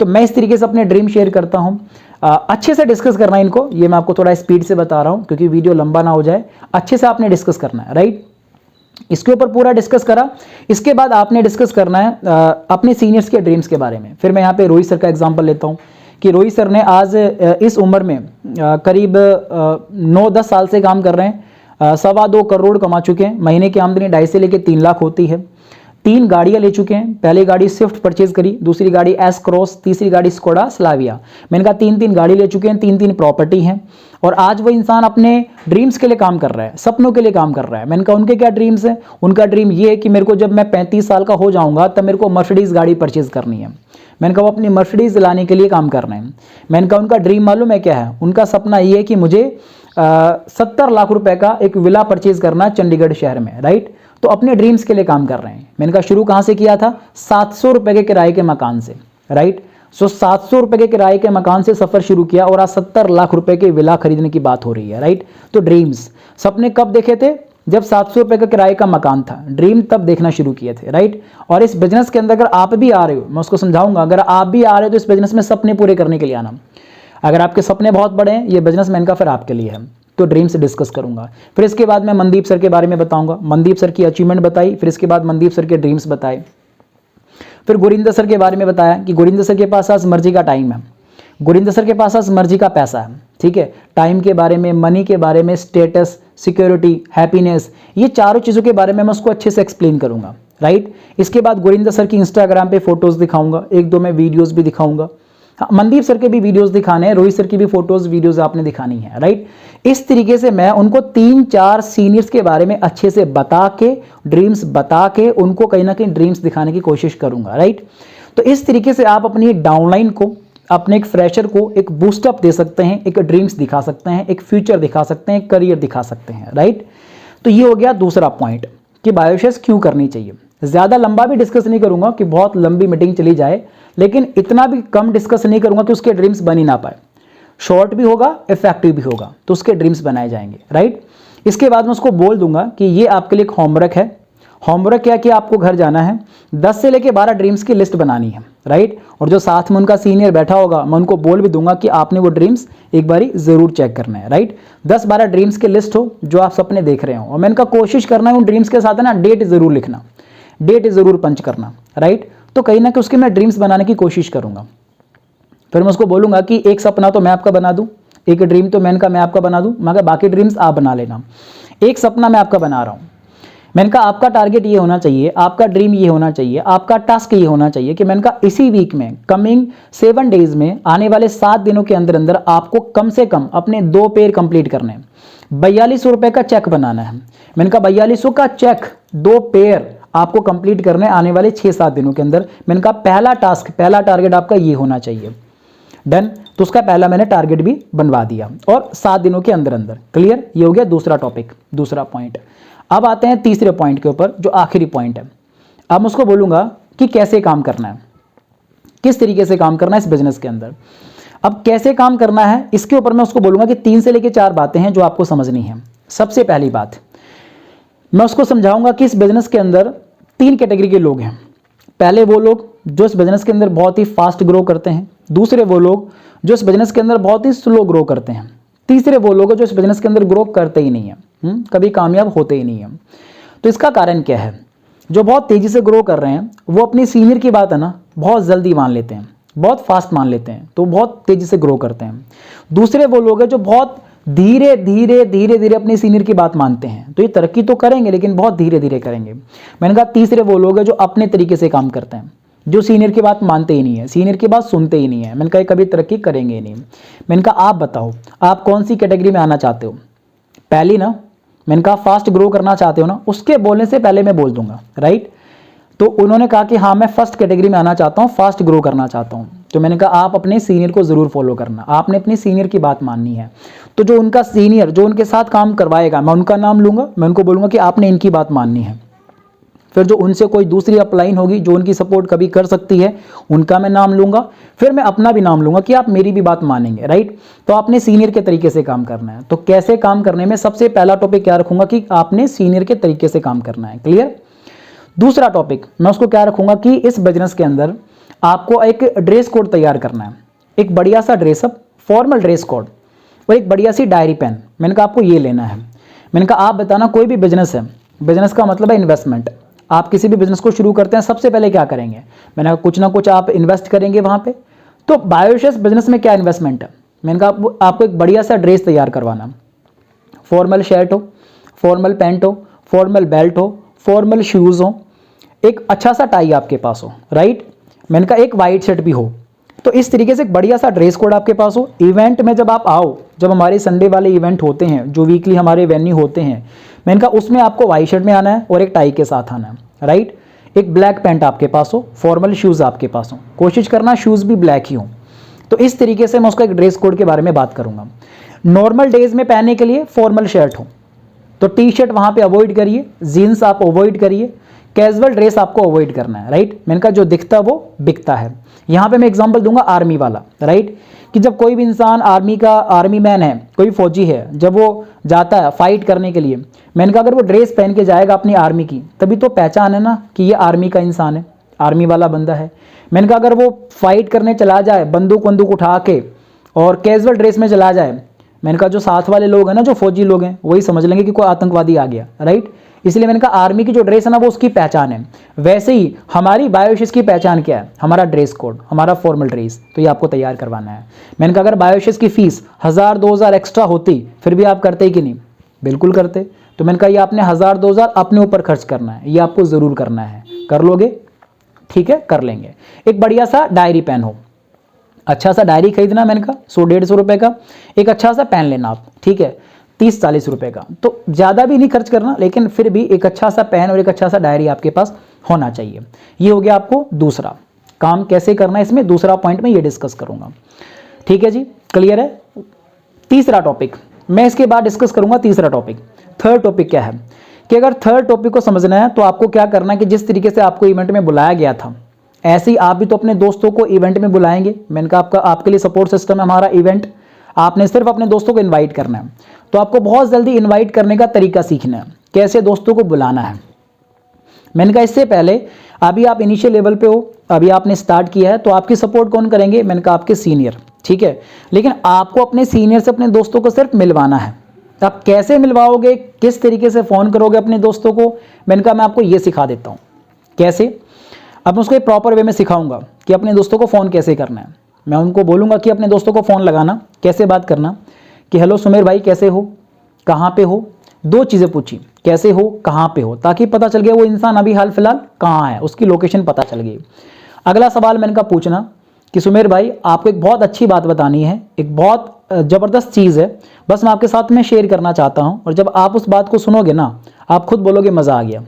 तो मैं इस तरीके से अपने ड्रीम शेयर करता हूं। अच्छे से डिस्कस करना है इनको, ये मैं आपको थोड़ा स्पीड से बता रहा हूं क्योंकि वीडियो लंबा ना हो जाए। अच्छे से आपने डिस्कस करना है, राइट। इसके ऊपर पूरा डिस्कस करा। इसके बाद आपने डिस्कस करना है अपने सीनियर्स के ड्रीम्स के बारे में। फिर मैं यहाँ पे रोहित सर का एग्जांपल लेता हूँ कि रोहित सर ने आज इस उम्र में करीब 9-10 साल से काम कर रहे हैं, 2.25 करोड़ कमा चुके हैं। महीने की आमदनी 2.5 से लेकर 3 लाख होती है। 3 गाड़ियाँ ले चुके हैं। पहली गाड़ी स्विफ्ट परचेज करी, दूसरी गाड़ी एस क्रॉस, तीसरी गाड़ी स्कोडा स्लाविया। मैंने कहा 3-3 गाड़ी ले चुके हैं, 3-3 प्रॉपर्टी हैं, और आज वो इंसान अपने ड्रीम्स के लिए काम कर रहा है, सपनों के लिए काम कर रहा है। मैंने कहा उनके क्या ड्रीम्स हैं। उनका ड्रीम ये है कि मेरे को जब मैं 35 साल का हो जाऊंगा तब मेरे को मर्सिडीज़ गाड़ी परचेज करनी है। मैंने कहा वो अपनी मर्सिडीज़ लाने के लिए काम कर रहे हैं। मैंने कहा उनका ड्रीम मालूम है क्या है। उनका सपना ये है कि मुझे 70 लाख रुपए का एक विला परचेज करना है चंडीगढ़ शहर में, राइट। तो अपने ड्रीम्स के लिए काम कर रहे हैं। मैंने कहा शुरू कहाँ से किया था, 700 रुपए के किराए के मकान से, राइट। 700 रुपए के किराए के मकान से सफर शुरू किया और आज 70 लाख रुपए के विला खरीदने की बात हो रही है, राइट। तो ड्रीम्स, सपने कब देखे थे, जब 700 रुपए का किराए का मकान था। ड्रीम तब देखना शुरू किए थे, राइट। और इस बिजनेस के अंदर अगर आप भी आ रहे हो, मैं उसको समझाऊंगा, अगर आप भी आ रहे हो तो इस बिजनेस में सपने पूरे करने के लिए आना। अगर आपके सपने बहुत बड़े हैं, ये बिजनेस मैन का फिर आपके लिए है। तो ड्रीम से डिस्कस करूंगा। फिर इसके बाद मैं मनदीप सर के बारे में बताऊंगा, मनदीप सर की अचीवमेंट बताई। फिर इसके बाद मनदीप सर के ड्रीम्स बताए। फिर गुरिंदर सर के बारे में बताया कि गुरिंदर सर के पास आज मर्जी का टाइम है। गुरिंदर सर के पास आज मर्जी का पैसा है, ठीक है, टाइम के बारे में, मनी के बारे में, स्टेटस, सिक्योरिटी, हैप्पीनेस, ये चारों चीज़ों के बारे में मैं उसको अच्छे से एक्सप्लेन करूंगा, राइट। इसके बाद गुरिंदर सर की इंस्टाग्राम पे फोटोज़ दिखाऊंगा, एक दो मैं वीडियोज़ भी दिखाऊंगा। हाँ, मनदीप सर के भी वीडियोस दिखाने हैं, रोहित सर की भी फोटोज वीडियोस आपने दिखानी है, राइट। इस तरीके से मैं उनको 3-4 सीनियर्स के बारे में अच्छे से बता के, ड्रीम्स बता के, उनको कहीं ना कहीं ड्रीम्स दिखाने की कोशिश करूंगा, राइट। तो इस तरीके से आप अपनी डाउनलाइन को, अपने एक फ्रेशर को एक बूस्टअप दे सकते हैं, एक ड्रीम्स दिखा सकते हैं, एक फ्यूचर दिखा सकते हैं, करियर दिखा सकते हैं, राइट। तो ये हो गया दूसरा पॉइंट कि बायोशेस क्यों करनी चाहिए। ज़्यादा लंबा भी डिस्कस नहीं करूंगा कि बहुत लंबी मीटिंग चली जाए, लेकिन इतना भी कम डिस्कस नहीं करूंगा कि उसके ड्रीम्स बन ही ना पाए। शॉर्ट भी होगा, इफेक्टिव भी होगा, तो उसके ड्रीम्स बनाए जाएंगे, राइट। इसके बाद मैं उसको बोल दूंगा कि ये आपके लिए एक होमवर्क है। होमवर्क क्या कि आपको घर जाना है, 10 से लेकर 12 ड्रीम्स की लिस्ट बनानी है, राइट। और जो साथ में उनका सीनियर बैठा होगा, मैं उनको बोल भी दूंगा कि आपने वो ड्रीम्स एक बारी ज़रूर चेक करना है, राइट। 10-12 ड्रीम्स की लिस्ट हो जो आप सपने देख रहे हो, और मैं इनका कोशिश करना है उन ड्रीम्स के साथ है ना डेट ज़रूर लिखना, डेट ज़रूर पंच करना, राइट। तो कहीं ना कहीं उसके मैं ड्रीम्स बनाने की कोशिश करूंगा। फिर मैं उसको बोलूंगा कि एक सपना तो मैं आपका बना दूं, एक ड्रीम तो मैं आपका बना दूं, मगर बाकी ड्रीम्स आप बना लेना। एक सपना मैं आपका बना रहा हूं, मैंने कहा आपका टारगेट ये होना चाहिए, आपका ड्रीम ये होना चाहिए, आपका टास्क ये होना चाहिए कि मैंने कहा इसी वीक में, कमिंग 7 डेज में, आने वाले 7 दिनों के अंदर अंदर आपको कम से कम अपने 2 पेयर कंप्लीट करने हैं। 4200 रुपए का चेक बनाना है। मैंने कहा 4200 का चेक 2 पेयर आपको कंप्लीट करने आने वाले 6-7 दिनों के अंदर। मैंने कहा पहला टास्क, पहला टारगेट आपका ये होना चाहिए। डन। तो उसका पहला मैंने टारगेट भी बनवा दिया और 7 दिनों के अंदर अंदर। क्लियर। ये हो गया दूसरा टॉपिक, दूसरा पॉइंट। अब आते हैं तीसरे पॉइंट के ऊपर, जो आखिरी पॉइंट है। अब मैं उसको बोलूंगा कि कैसे काम करना है, किस तरीके से काम करना है इस बिजनेस के अंदर। अब कैसे काम करना है इसके ऊपर मैं उसको बोलूंगा कि 3 से लेकर 4 बातें हैं जो आपको समझनी है। सबसे पहली बात, मैं उसको समझाऊंगा कि इस बिजनेस के अंदर 3 कैटेगरी के लोग हैं। पहले वो लोग जो इस बिजनेस के अंदर बहुत ही फास्ट ग्रो करते हैं, दूसरे वो लोग जो इस बिजनेस के अंदर बहुत ही स्लो ग्रो करते हैं, तीसरे वो लोग जो इस बिजनेस के अंदर ग्रो करते ही नहीं है, कभी कामयाब होते ही नहीं है। तो इसका कारण क्या है? जो बहुत तेजी से ग्रो कर रहे हैं वो अपनी सीनियर की बात है ना बहुत जल्दी मान लेते हैं, बहुत फास्ट मान लेते हैं, तो बहुत तेजी से ग्रो करते हैं। दूसरे वो लोग हैं जो बहुत धीरे धीरे धीरे धीरे अपने सीनियर की बात मानते हैं, तो ये तरक्की तो करेंगे लेकिन बहुत धीरे धीरे करेंगे। मैंने कहा तीसरे वो लोग हैं जो अपने तरीके से काम करते हैं, जो सीनियर की बात मानते ही नहीं है, सीनियर की बात सुनते ही नहीं है। मैंने कहा कभी तरक्की करेंगे ही नहीं। मैंने कहा आप बताओ आप कौन सी कैटेगरी में आना चाहते हो? पहली ना, मैंने कहा फास्ट ग्रो करना चाहते हो ना, उसके बोलने से पहले मैं बोल दूंगा, राइट। तो उन्होंने कहा कि हाँ मैं फर्स्ट कैटेगरी में आना चाहता हूँ, फास्ट ग्रो करना चाहता हूँ। तो मैंने कहा आप अपने सीनियर को जरूर फॉलो करना, आपने अपनी सीनियर की बात माननी है। तो जो उनका सीनियर जो उनके साथ काम करवाएगा, मैं उनका नाम लूंगा, मैं उनको बोलूंगा कि आपने इनकी बात माननी है। फिर जो उनसे कोई दूसरी अपलाइन होगी जो उनकी सपोर्ट कभी कर सकती है, उनका मैं नाम लूंगा। फिर मैं अपना भी नाम लूंगा कि आप मेरी भी बात मानेंगे, राइट। तो आपने सीनियर के तरीके से काम करना है। तो कैसे काम करने में सबसे पहला टॉपिक क्या रखूंगा कि आपने सीनियर के तरीके से काम करना है। क्लियर। दूसरा टॉपिक मैं उसको क्या रखूंगा कि इस बिजनेस के अंदर आपको एक ड्रेस कोड तैयार करना है, एक बढ़िया सा ड्रेसअप, फॉर्मल ड्रेस कोड और एक बढ़िया सी डायरी पेन। मैंने कहा आपको ये लेना है। मैंने कहा आप बताना कोई भी बिजनेस है, बिजनेस का मतलब है इन्वेस्टमेंट। आप किसी भी बिजनेस को शुरू करते हैं सबसे पहले क्या करेंगे? मैंने कहा कुछ ना कुछ आप इन्वेस्ट करेंगे वहां पे। तो बायोशेस बिजनेस में क्या इन्वेस्टमेंट है? मैंने कहा आपको एक बढ़िया सा ड्रेस तैयार करवाना, फॉर्मल शर्ट हो, फॉर्मल पैंट हो, फॉर्मल बेल्ट हो, फॉर्मल शूज हो, एक अच्छा सा टाई आपके पास हो, राइट। मैंने कहा एक वाइट शर्ट भी हो। तो इस तरीके से एक बढ़िया सा ड्रेस कोड आपके पास हो। इवेंट में जब आप आओ, जब हमारे संडे वाले इवेंट होते हैं जो वीकली हमारे वेन्यू होते हैं, मैंने कहा उसमें आपको वाइट शर्ट में आना है और एक टाई के साथ आना है, राइट। एक ब्लैक पैंट आपके पास हो, फॉर्मल शूज आपके पास हो, कोशिश करना शूज भी ब्लैक ही हो। तो इस तरीके से मैं उसका एक ड्रेस कोड के बारे में बात करूंगा। नॉर्मल डेज में पहनने के लिए फॉर्मल शर्ट हो तो टी शर्ट वहां पे अवॉइड करिए, जीन्स आप अवॉइड करिए, कैजुअल ड्रेस आपको अवॉइड करना है, राइट। मैंने कहा जो दिखता वो बिकता है। यहां पे मैं एग्जांपल दूंगा आर्मी वाला, राइट, कि जब कोई भी इंसान आर्मी मैन है, कोई फौजी है, जब वो जाता है फाइट करने के लिए, मैंने कहा अगर वो ड्रेस पहन के जाएगा अपनी आर्मी की, तभी तो पहचान है ना कि ये आर्मी का इंसान है, आर्मी वाला बंदा है। मैंने कहा अगर वो फाइट करने चला जाए बंदूक उठा के और कैजुअल ड्रेस में चला जाए, मैंने कहा जो साथ वाले लोग हैं ना, जो फौजी लोग हैं, वही समझ लेंगे कि कोई आतंकवादी आ गया, राइट। इसलिए मैंने कहा आर्मी की जो ड्रेस है ना वो उसकी पहचान है। वैसे ही हमारी बायोशिस की पहचान क्या है? हमारा ड्रेस कोड, हमारा फॉर्मल ड्रेस, तो ये आपको तैयार करवाना है। मैंने कहा अगर बायोशिस की फीस 1000-2000 एक्स्ट्रा होती फिर भी आप करते कि नहीं? बिल्कुल करते। तो मैंने कहा ये आपने 1000-2000 अपने ऊपर खर्च करना है, ये आपको ज़रूर करना है। कर लोगे? ठीक है, कर लेंगे। एक बढ़िया सा डायरी पेन हो, अच्छा सा डायरी खरीदना, मैंने कहा 100-150 रुपये का। एक अच्छा सा पेन लेना आप, ठीक है, 30-40 रुपये का। तो ज़्यादा भी नहीं खर्च करना, लेकिन फिर भी एक अच्छा सा पेन और एक अच्छा सा डायरी आपके पास होना चाहिए। ये हो गया आपको दूसरा काम कैसे करना है, इसमें दूसरा पॉइंट में ये डिस्कस करूँगा। ठीक है जी, क्लियर है। तीसरा टॉपिक मैं इसके बाद डिस्कस करूँगा। तीसरा टॉपिक, थर्ड टॉपिक क्या है कि अगर थर्ड टॉपिक को समझना है तो आपको क्या करना है कि जिस तरीके से आपको इवेंट में बुलाया गया था ऐसे ही आप भी तो अपने दोस्तों को इवेंट में बुलाएंगे। मैंने कहा आपके लिए सपोर्ट सिस्टम है हमारा इवेंट, आपने सिर्फ अपने दोस्तों को इनवाइट करना है। तो आपको बहुत जल्दी इनवाइट करने का तरीका सीखना है, कैसे दोस्तों को बुलाना है। मैंने कहा इससे पहले अभी आप इनिशियल लेवल पे हो, अभी आपने स्टार्ट किया है, तो आपकी सपोर्ट कौन करेंगे? मैंने कहा आपके सीनियर, ठीक है। लेकिन आपको अपने सीनियर से अपने दोस्तों को सिर्फ मिलवाना है। आप कैसे मिलवाओगे, किस तरीके से फ़ोन करोगे अपने दोस्तों को, मैंने कहा मैं आपको ये सिखा देता हूँ कैसे। अब मैं उसको एक प्रॉपर वे में सिखाऊंगा कि अपने दोस्तों को फ़ोन कैसे करना है। मैं उनको बोलूँगा कि अपने दोस्तों को फ़ोन लगाना, कैसे बात करना कि हेलो सुमेर भाई कैसे हो, कहाँ पे हो। 2 चीज़ें पूछी, कैसे हो, कहाँ पे हो, ताकि पता चल गया वो इंसान अभी हाल फिलहाल कहाँ है, उसकी लोकेशन पता चल गई। अगला सवाल मैंने कहा पूछना कि सुमेर भाई आपको एक बहुत अच्छी बात बतानी है, एक बहुत ज़बरदस्त चीज़ है, बस मैं आपके साथ में शेयर करना चाहता हूँ। और जब आप उस बात को सुनोगे ना आप खुद बोलोगे मज़ा आ गया।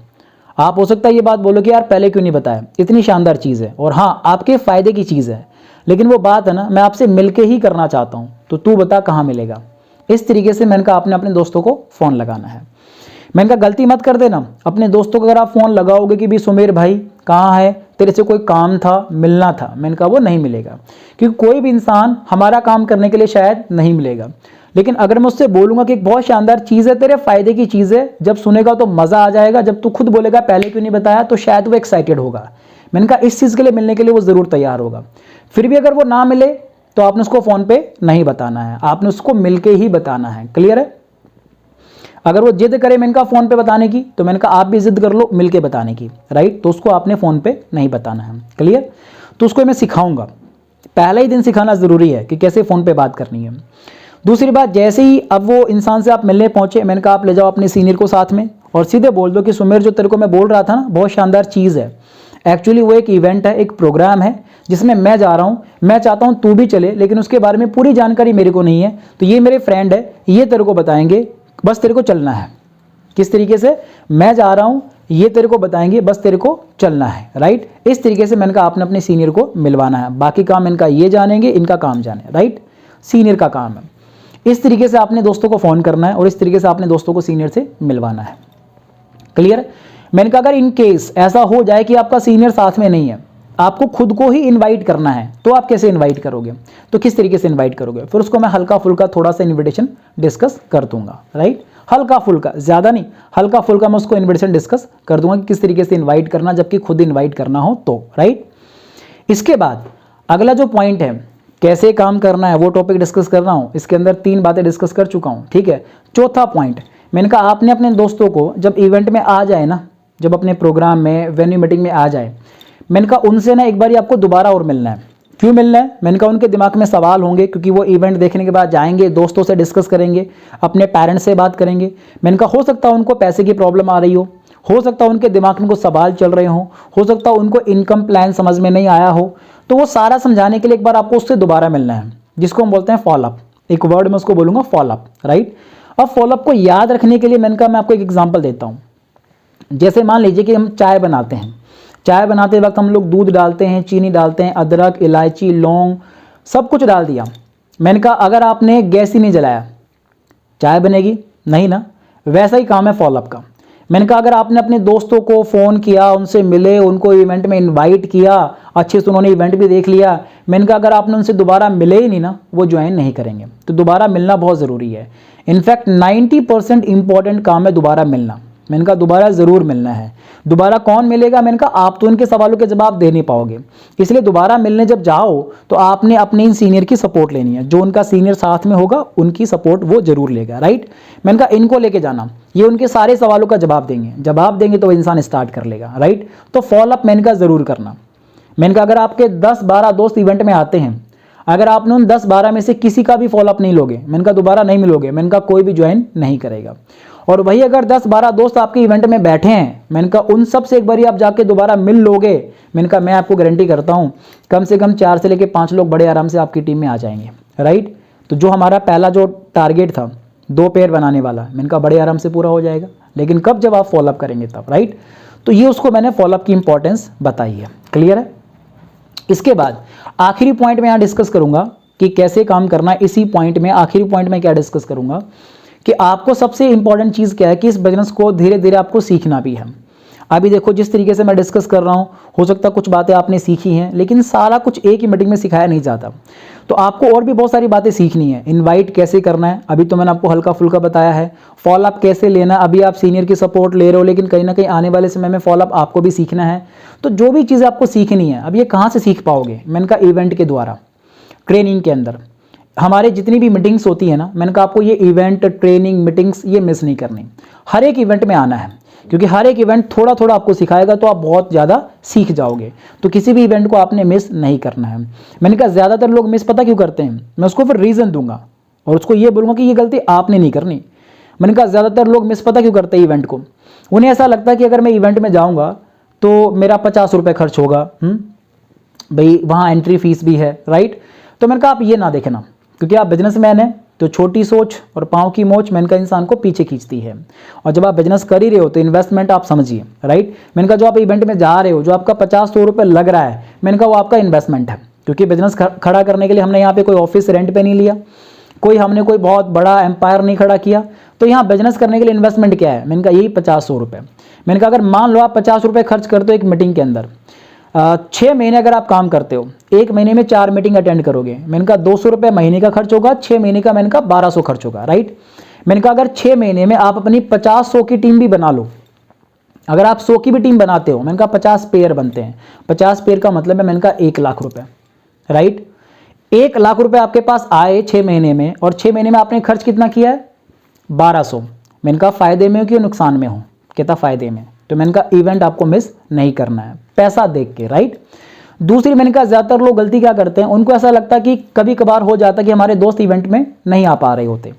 आप हो सकता है ये बात बोलो कि यार पहले क्यों नहीं बताया, इतनी शानदार चीज़ है और हाँ आपके फ़ायदे की चीज़ है, लेकिन वो बात है ना मैं आपसे मिलके ही करना चाहता हूँ, तो तू बता कहाँ मिलेगा। इस तरीके से मैंने कहा आपने अपने दोस्तों को फ़ोन लगाना है। मैंने कहा गलती मत कर देना, अपने दोस्तों को अगर आप फ़ोन लगाओगे कि भी सुमेर भाई कहाँ है, तेरे से कोई काम था, मिलना था, मैंने कहा वो नहीं मिलेगा, क्योंकि कोई भी इंसान हमारा काम करने के लिए शायद नहीं मिलेगा। लेकिन अगर मैं उससे बोलूँगा कि एक बहुत शानदार चीज़ है, तेरे फायदे की चीज़ है, जब सुनेगा तो मज़ा आ जाएगा, जब तू खुद बोलेगा पहले क्यों नहीं बताया, तो शायद वो एक्साइटेड होगा। मैंने कहा इस चीज़ के लिए मिलने के लिए वो ज़रूर तैयार होगा। फिर भी अगर वो ना मिले तो आपने उसको फ़ोन पे नहीं बताना है, आपने उसको मिलके ही बताना है। क्लियर है। अगर वो जिद करे मैंने कहा फ़ोन पे बताने की, तो मैंने कहा आप भी जिद कर लो मिलके बताने की, राइट। तो उसको आपने फ़ोन पे नहीं बताना है। क्लियर। तो उसको मैं सिखाऊंगा, पहले ही दिन सिखाना ज़रूरी है कि कैसे फ़ोन पे बात करनी है। दूसरी बात, जैसे ही अब वो इंसान से आप मिलने पहुंचे, मैंने कहा आप ले जाओ अपने सीनियर को साथ में और सीधे बोल दो कि सुमेर जो तेरे को मैं बोल रहा था ना बहुत शानदार चीज़ है। एक्चुअली वो एक इवेंट है, एक प्रोग्राम है जिसमें मैं जा रहा हूँ, मैं चाहता हूँ तू भी चले, लेकिन उसके बारे में पूरी जानकारी मेरे को नहीं है, तो ये मेरे फ्रेंड है, ये तेरे को बताएंगे, बस तेरे को चलना है। किस तरीके से? मैं जा रहा हूँ, ये तेरे को बताएंगे, बस तेरे को चलना है, राइट। इस तरीके से मैंने कहा आपने अपने सीनियर को मिलवाना है, बाकी काम इनका ये जानेंगे, इनका काम जाने, राइट, सीनियर का काम है। इस तरीके से आपने दोस्तों को फ़ोन करना है और इस तरीके से आपने दोस्तों को सीनियर से मिलवाना है। क्लियर। मैंने कहा अगर इन केस ऐसा हो जाए कि आपका सीनियर साथ में नहीं है, आपको खुद को ही इनवाइट करना है, तो आप कैसे इनवाइट करोगे, तो किस तरीके से इनवाइट करोगे, फिर उसको मैं हल्का फुल्का थोड़ा सा इन्विटेशन डिस्कस कर दूंगा, राइट। हल्का फुल्का, ज़्यादा नहीं, हल्का फुल्का मैं उसको इन्विटेशन डिस्कस कर दूंगा कि किस तरीके से इन्वाइट करना, जबकि खुद इन्वाइट करना हो तो, राइट। इसके बाद अगला जो पॉइंट है कैसे काम करना है वो टॉपिक डिस्कस कर रहा हूँ। इसके अंदर 3 बातें डिस्कस कर चुका हूँ, ठीक है। चौथा पॉइंट मैंने कहा आपने अपने दोस्तों को जब इवेंट में आ जाए ना, जब अपने प्रोग्राम में वेन्यू मीटिंग में आ जाए, मैंने कहा उनसे ना एक बार आपको दोबारा और मिलना है। क्यों मिलना है? मैंने कहा उनके दिमाग में सवाल होंगे, क्योंकि वो इवेंट देखने के बाद जाएंगे, दोस्तों से डिस्कस करेंगे, अपने पेरेंट्स से बात करेंगे। मैंने कहा हो सकता है उनको पैसे की प्रॉब्लम आ रही हो सकता है उनके दिमाग में कुछ सवाल चल रहे हो सकता है उनको इनकम प्लान समझ में नहीं आया हो, तो वो सारा समझाने के लिए एक बार आपको उससे दोबारा मिलना है, जिसको हम बोलते हैं फॉलोअप। एक वर्ड में उसको बोलूँगा फॉलोअप, राइट। अब फॉलोअप को याद रखने के लिए मैंने कहा मैं आपको एक एग्जाम्पल देता हूँ। जैसे मान लीजिए कि हम चाय बनाते हैं, चाय बनाते वक्त हम लोग दूध डालते हैं, चीनी डालते हैं, अदरक, इलायची, लौंग, सब कुछ डाल दिया। मैंने कहा अगर आपने गैस ही नहीं जलाया चाय बनेगी नहीं ना। वैसा ही काम है फॉलोअप का। मैंने कहा अगर आपने अपने दोस्तों को फ़ोन किया, उनसे मिले, उनको इवेंट में इनवाइट किया, अच्छे से उन्होंने इवेंट भी देख लिया, मैंने कहा अगर आपने उनसे दोबारा मिले ही नहीं ना, वो ज्वाइन नहीं करेंगे। तो दोबारा मिलना बहुत ज़रूरी है। इनफैक्ट 90% इंपॉर्टेंट काम है दोबारा मिलना। मैंने कहा दोबारा ज़रूर मिलना है। दोबारा कौन मिलेगा? मैंने कहा आप तो उनके सवालों के जवाब दे नहीं पाओगे, इसलिए दोबारा मिलने जब जाओ तो आपने अपने इन सीनियर की सपोर्ट लेनी है। जो उनका सीनियर साथ में होगा उनकी सपोर्ट वो जरूर लेगा, राइट। मैंने कहा इनको लेके जाना, ये उनके सारे सवालों का जवाब देंगे तो इंसान स्टार्ट कर लेगा, राइट। तो फॉलोअप मैंने कहा ज़रूर करना। मैंने कहा अगर आपके 10-12 दोस्त इवेंट में आते हैं, अगर आपने उन 10-12 में से किसी का भी फॉलोअप नहीं लोगे, मैंने कहा दोबारा नहीं मिलोगे, मैंने कहा कोई भी ज्वाइन नहीं करेगा। और वही अगर 10-12 दोस्त आपके इवेंट में बैठे हैं, मैंने कहा उन सब से एक बार आप जाके दोबारा मिल लोगे, मैंने कहा मैं आपको गारंटी करता हूं कम से कम 4 से लेकर 5 लोग बड़े आराम से आपकी टीम में आ जाएंगे, राइट। तो जो हमारा पहला जो टारगेट था 2 पेयर बनाने वाला, मैंने कहा बड़े आराम से पूरा हो जाएगा, लेकिन कब? जब आप फॉलोअप करेंगे तब, राइट। तो ये उसको मैंने फॉलोअप की इंपॉर्टेंस बताई है, क्लियर है। इसके बाद आखिरी पॉइंट में यहाँ डिस्कस करूंगा कि कैसे काम करना है। इसी पॉइंट में आखिरी पॉइंट में क्या डिस्कस करूंगा कि आपको सबसे इंपॉर्टेंट चीज़ क्या है कि इस बिजनेस को धीरे धीरे आपको सीखना भी है। अभी देखो जिस तरीके से मैं डिस्कस कर रहा हूँ, हो सकता है कुछ बातें आपने सीखी हैं, लेकिन सारा कुछ एक ही मीटिंग में सिखाया नहीं जाता, तो आपको और भी बहुत सारी बातें सीखनी है। इनवाइट कैसे करना है, अभी तो मैंने आपको हल्का फुल्का बताया है। फॉलोअप कैसे लेना, अभी आप सीनियर की सपोर्ट ले रहे हो, लेकिन कहीं ना कहीं आने वाले समय में फॉलोअप आपको भी सीखना है। तो जो भी चीज़ें आपको सीखनी है, अब ये कहाँ से सीख पाओगे? मैंने कहा इवेंट के द्वारा, ट्रेनिंग के अंदर हमारे जितनी भी मीटिंग्स होती है ना, मैंने कहा आपको ये इवेंट, ट्रेनिंग, मीटिंग्स ये मिस नहीं करनी। हर एक इवेंट में आना है, क्योंकि हर एक इवेंट थोड़ा थोड़ा आपको सिखाएगा, तो आप बहुत ज़्यादा सीख जाओगे। तो किसी भी इवेंट को आपने मिस नहीं करना है। मैंने कहा ज़्यादातर लोग मिस पता क्यों करते हैं, मैं उसको फिर रीज़न दूंगा और उसको ये बोलूँगा कि ये गलती आपने नहीं करनी। मैंने कहा ज़्यादातर लोग मिस पता क्यों करते हैं इवेंट को, उन्हें ऐसा लगता है कि अगर मैं इवेंट में जाऊँगा तो मेरा 50 रुपये खर्च होगा, भाई वहाँ एंट्री फीस भी है, राइट। तो मैंने कहा आप ये ना देखना, क्योंकि आप बिजनेसमैन हैं, तो छोटी सोच और पाँव की मोच मैंने कहा इंसान को पीछे खींचती है। और जब आप बिजनेस कर ही रहे हो तो इन्वेस्टमेंट आप समझिए, राइट। मैंने कहा जो आप इवेंट में जा रहे हो, जो आपका 50-100 रुपये लग रहा है, मैंने कहा वो आपका इन्वेस्टमेंट है, क्योंकि बिजनेस खड़ा करने के लिए हमने यहाँ पे कोई ऑफिस रेंट पे नहीं लिया, हमने कोई बहुत बड़ा एम्पायर नहीं खड़ा किया। तो यहाँ बिजनेस करने के लिए इन्वेस्टमेंट क्या है? मैंने कहा यही 50-100 रुपये। मैंने कहा अगर मान लो आप 50 रुपये खर्च करते हो एक मीटिंग के अंदर, 6 महीने अगर आप काम करते हो, 1 महीने में 4 मीटिंग अटेंड करोगे, मैंने कहा 200 रुपये महीने का खर्च होगा, 6 महीने का मैंने कहा 1200 खर्च होगा, राइट। मैंने कहा अगर 6 महीने में आप अपनी 50-100 की टीम भी बना लो, अगर आप 100 की भी टीम बनाते हो, मैंने कहा 50 पेयर बनते हैं, 50 पेयर का मतलब है मैंने कहा 1 लाख रुपये, राइट। 1 लाख रुपये आपके पास आए 6 महीने में, और 6 महीने में आपने खर्च कितना किया है? 1200। मैंने कहा फायदे में हो कि नुकसान में हो? कहता फायदे में। तो मैंने कहा इवेंट आपको मिस नहीं करना है, पैसा देख के, राइट। दूसरी मैंने कहा ज़्यादातर लोग गलती क्या करते हैं, उनको ऐसा लगता है कि कभी कभार हो जाता है कि हमारे दोस्त इवेंट में नहीं आ पा रहे होते।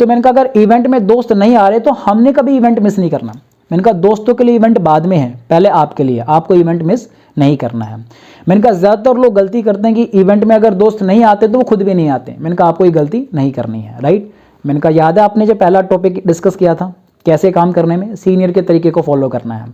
तो मैंने कहा अगर इवेंट में दोस्त नहीं आ रहे तो हमने कभी इवेंट मिस नहीं करना। मैंने कहा दोस्तों के लिए इवेंट बाद में है, पहले आपके लिए, आपको इवेंट मिस नहीं करना है। मैंने कहा ज़्यादातर लोग गलती करते हैं कि इवेंट में अगर दोस्त नहीं आते तो वो खुद भी नहीं आते। मैंने कहा आपको ये गलती नहीं करनी है, राइट। मैंने कहा याद है आपने जो पहला टॉपिक डिस्कस किया था कैसे काम करने में, सीनियर के तरीके को फॉलो करना है।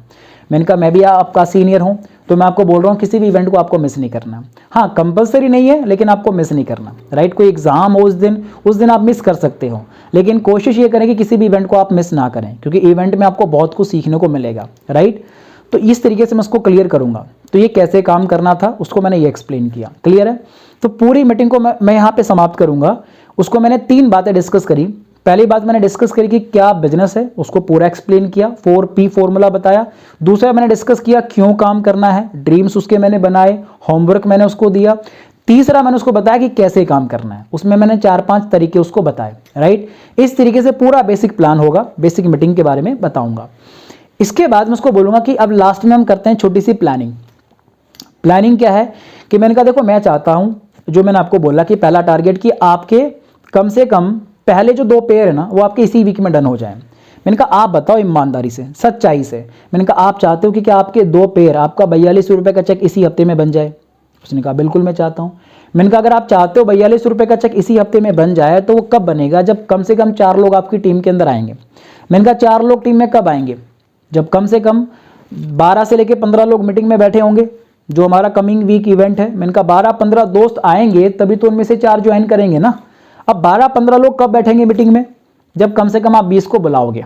मैंने कहा मैं भी आपका सीनियर हूं, तो मैं आपको बोल रहा हूं किसी भी इवेंट को आपको मिस नहीं करना। हाँ कंपलसरी नहीं है, लेकिन आपको मिस नहीं करना, राइट। कोई एग्जाम हो उस दिन आप मिस कर सकते हो, लेकिन कोशिश ये करें कि किसी भी इवेंट को आप मिस ना करें, क्योंकि इवेंट में आपको बहुत कुछ सीखने को मिलेगा, राइट। तो इस तरीके से मैं उसको क्लियर करूंगा। तो ये कैसे काम करना था उसको मैंने ये एक्सप्लेन किया, क्लियर है। तो पूरी मीटिंग को मैं यहाँ पे समाप्त करूंगा। उसको मैंने 3 बातें डिस्कस करी। पहली बात मैंने डिस्कस करी कि क्या बिजनेस है, उसको पूरा एक्सप्लेन किया, 4P फॉर्मूला बताया। दूसरा मैंने डिस्कस किया क्यों काम करना है, ड्रीम्स उसके मैंने बनाए, होमवर्क मैंने उसको दिया। तीसरा मैंने उसको बताया कि कैसे काम करना है, उसमें मैंने 4-5 तरीके उसको बताए, राइट। इस तरीके से पूरा बेसिक प्लान होगा, बेसिक मीटिंग के बारे में बताऊंगा। इसके बाद मैं उसको बोलूंगा कि अब लास्ट में हम करते हैं छोटी सी प्लानिंग। प्लानिंग क्या है कि मैंने कहा देखो मैं चाहता हूं, जो मैंने आपको बोला कि पहला टारगेट कि आपके कम से कम पहले जो 2 पेयर है ना वो आपके इसी वीक में डन हो जाए। मैंने कहा आप बताओ ईमानदारी से, सच्चाई से, मैंने कहा आप चाहते हो कि क्या आपके 2 पेयर, आपका 42 रुपये का चेक इसी हफ्ते में बन जाए? उसने कहा बिल्कुल मैं चाहता हूँ। मैंने कहा अगर आप चाहते हो 42 रुपये का चेक इसी हफ्ते में बन जाए तो वो कब बनेगा? जब कम से कम 4 लोग आपकी टीम के अंदर आएंगे। मैंने कहा 4 लोग टीम में कब आएंगे? जब कम से कम 12 से लेकर 15 लोग मीटिंग में बैठे होंगे, जो हमारा कमिंग वीक इवेंट है। मैंने कहा 12-15 दोस्त आएंगे तभी तो उनमें से 4 ज्वाइन करेंगे ना। अब 12-15 लोग कब बैठेंगे मीटिंग में? जब कम से कम आप 20 को बुलाओगे,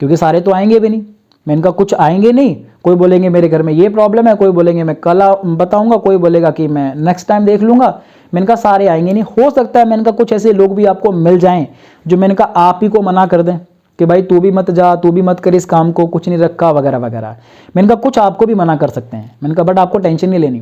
क्योंकि सारे तो आएंगे भी नहीं। मैंने कहा कुछ आएंगे नहीं, कोई बोलेंगे मेरे घर में ये प्रॉब्लम है, कोई बोलेंगे मैं कल बताऊंगा, कोई बोलेगा कि मैं नेक्स्ट टाइम देख लूंगा। मैंने कहा सारे आएंगे नहीं, हो सकता है मैंने कहा कुछ ऐसे लोग भी आपको मिल जाएं जो मैंने कहा आप ही को मना कर दें, कि भाई तू भी मत जा, तू भी मत कर इस काम को, कुछ नहीं रखा वगैरह वगैरह। मैंने कहा कुछ आपको भी मना कर सकते हैं, मैंने कहा बट आपको टेंशन नहीं लेनी,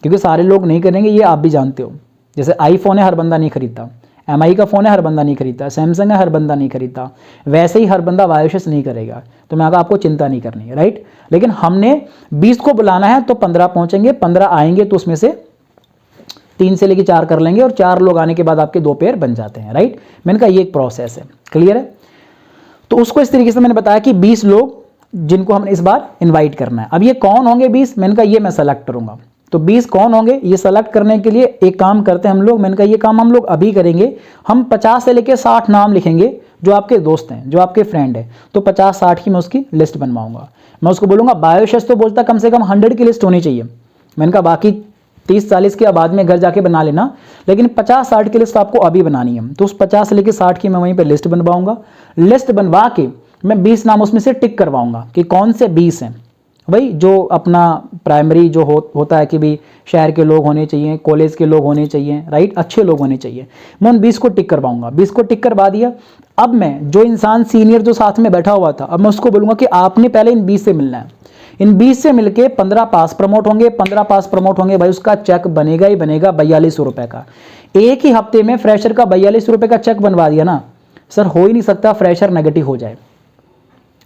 क्योंकि सारे लोग नहीं करेंगे, ये आप भी जानते हो। जैसे आईफोन है हर बंदा नहीं खरीदता, एमआई का फ़ोन है हर बंदा नहीं खरीदता, सैमसंग है हर बंदा नहीं खरीदता, वैसे ही हर बंदा वायोशेस नहीं करेगा। तो मैं कहा आपको चिंता नहीं करनी है, राइट। लेकिन हमने 20 को बुलाना है तो 15 पहुंचेंगे, 15 आएंगे तो उसमें से 3 से लेके 4 कर लेंगे, और 4 लोग आने के बाद आपके 2 पेयर बन जाते हैं, राइट। मैंने कहा ये एक प्रोसेस है, क्लियर है। तो उसको इस तरीके से मैंने बताया कि 20 लोग जिनको हमने इस बार इन्वाइट करना है। अब ये कौन होंगे 20, मैंने कहा ये मैं सेलेक्ट करूंगा। तो 20 कौन होंगे ये सेलेक्ट करने के लिए एक काम करते हैं हम लोग, मैंने कहा ये काम हम लोग अभी करेंगे। हम 50 से लेके 60 नाम लिखेंगे जो आपके दोस्त हैं, जो आपके फ्रेंड है। तो 50-60 की मैं उसकी लिस्ट बनवाऊंगा। मैं उसको बोलूंगा बायोशेस तो बोलता कम से कम 100 की लिस्ट होनी चाहिए। मैंने कहा बाकी 30-40 के बाद में घर जाके बना लेना, लेकिन 50-60 की लिस्ट आपको अभी बनानी है। तो उस 50 से लेके 60 की मैं वहीं पे लिस्ट बनवाऊंगा। लिस्ट बनवा के मैं 20 नाम उसमें से टिक करवाऊंगा कि कौन से 20 हैं भाई, जो अपना प्राइमरी जो होता है कि भी शहर के लोग होने चाहिए, कॉलेज के लोग होने चाहिए, राइट, अच्छे लोग होने चाहिए। मैं उन 20 को टिक करवाऊंगा। 20 को टिक करवा दिया। अब मैं जो इंसान सीनियर जो साथ में बैठा हुआ था, अब मैं उसको बोलूंगा कि आपने पहले इन 20 से मिलना है। इन 20 से मिलके 15 पास प्रमोट होंगे, 15 पास प्रमोट होंगे भाई, उसका चेक बनेगा ही बनेगा 4200 रुपए का। एक ही हफ्ते में फ्रेशर का 4200 रुपए का चेक बनवा दिया ना सर, हो ही नहीं सकता फ्रेशर नेगेटिव हो जाए।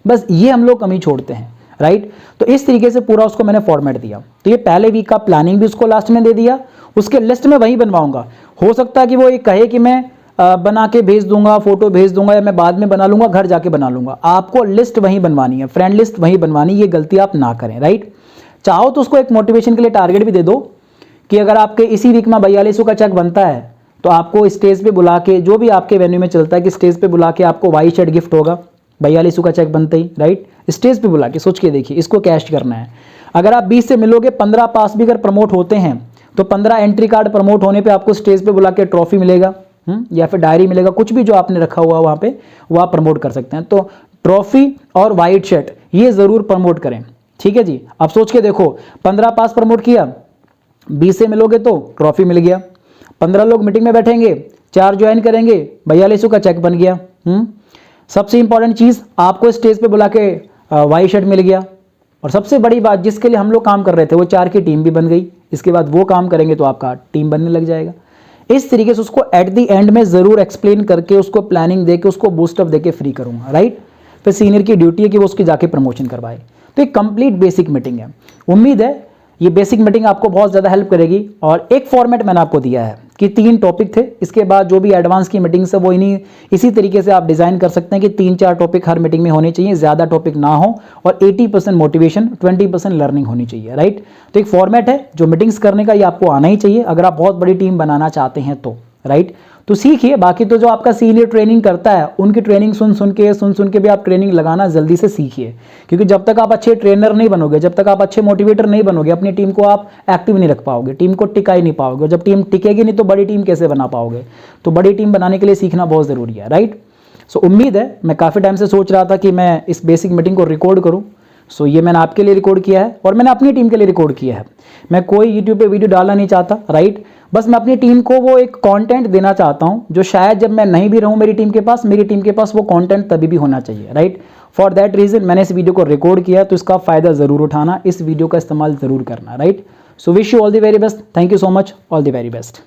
बस ये हम लोग कमी छोड़ते हैं, राइट। तो इस तरीके से पूरा उसको मैंने फॉर्मेट दिया। तो ये पहले वीक का प्लानिंग भी उसको लास्ट में दे दिया। उसके लिस्ट में वही बनवाऊंगा। हो सकता है कि वो ये कहे कि मैं बना के भेज दूंगा, फोटो भेज दूंगा, या मैं बाद में बना लूंगा, घर जाके बना लूंगा। आपको लिस्ट वहीं बनवानी है, फ्रेंड लिस्ट वहीं बनवानी, ये गलती आप ना करें, राइट। चाहो तो उसको एक मोटिवेशन के लिए टारगेट भी दे दो कि अगर आपके इसी वीक में 4200 का चेक बनता है तो आपको स्टेज पे बुला के, जो भी आपके वेन्यू में चलता है कि स्टेज पे बुला के आपको वाई शर्ट गिफ्ट होगा 4200 का चेक बनते ही, राइट। स्टेज पे बुला के सोच के देखिए, इसको कैश करना है। अगर आप 20 से मिलोगे, 15 पास भी अगर प्रमोट होते हैं तो 15 एंट्री कार्ड प्रमोट होने पे आपको स्टेज पे बुला के ट्रॉफी मिलेगा, या फिर डायरी मिलेगा, कुछ भी जो आपने रखा हुआ वहां पे वो आप प्रमोट कर सकते हैं। तो ट्रॉफी और वाइट शर्ट ये जरूर प्रमोट करें, ठीक है जी। अब सोच के देखो, 15 पास प्रमोट किया, 20 से मिलोगे तो ट्रॉफी मिल गया, 15 लोग मीटिंग में बैठेंगे, 4 ज्वाइन करेंगे, 4200 का चेक बन गया। सबसे इंपॉर्टेंट चीज, आपको स्टेज पे बुला के वाइट शर्ट मिल गया। और सबसे बड़ी बात, जिसके लिए हम लोग काम कर रहे थे वो 4 की टीम भी बन गई। इसके बाद वो काम करेंगे तो आपका टीम बनने लग जाएगा। इस तरीके से उसको एट द एंड में जरूर एक्सप्लेन करके, उसको प्लानिंग देके, उसको बूस्टअप देके फ्री करूंगा, राइट। फिर सीनियर की ड्यूटी है कि वो उसकी जाके प्रमोशन करवाए। तो एक कंप्लीट बेसिक मीटिंग है। उम्मीद है ये बेसिक मीटिंग आपको बहुत ज़्यादा हेल्प करेगी। और एक फॉर्मेट मैंने आपको दिया है कि 3 टॉपिक थे। इसके बाद जो भी एडवांस की मीटिंग्स है वो इसी तरीके से आप डिज़ाइन कर सकते हैं कि 3-4 टॉपिक हर मीटिंग में होने चाहिए, ज़्यादा टॉपिक ना हो, और 80% मोटिवेशन, 20% लर्निंग होनी चाहिए, राइट। तो एक फॉर्मेट है जो मीटिंग्स करने का, ये आपको आना ही चाहिए अगर आप बहुत बड़ी टीम बनाना चाहते हैं तो, राइट। तो सीखिए। बाकी तो जो आपका सीनियर ट्रेनिंग करता है उनकी ट्रेनिंग सुन सुन के भी आप ट्रेनिंग लगाना जल्दी से सीखिए, क्योंकि जब तक आप अच्छे ट्रेनर नहीं बनोगे, जब तक आप अच्छे मोटिवेटर नहीं बनोगे, अपनी टीम को आप एक्टिव नहीं रख पाओगे, टीम को टिका ही नहीं पाओगे। जब टीम टिकेगी नहीं तो बड़ी टीम कैसे बना पाओगे। तो बड़ी टीम बनाने के लिए सीखना बहुत ज़रूरी है, राइट। सो उम्मीद है, मैं काफ़ी टाइम से सोच रहा था कि मैं इस बेसिक मीटिंग को रिकॉर्ड करूँ। सो ये मैंने आपके लिए रिकॉर्ड किया है और मैंने अपनी टीम के लिए रिकॉर्ड किया है। मैं कोई यूट्यूब पे वीडियो डालना नहीं चाहता, राइट। बस मैं अपनी टीम को वो एक कंटेंट देना चाहता हूं जो शायद जब मैं नहीं भी रहूं मेरी टीम के पास वो कंटेंट तभी भी होना चाहिए, राइट। फॉर दैट रीजन मैंने इस वीडियो को रिकॉर्ड किया, तो इसका फायदा जरूर उठाना, इस वीडियो का इस्तेमाल जरूर करना, right. So wish you all the very best. Thank you so much. All the very best.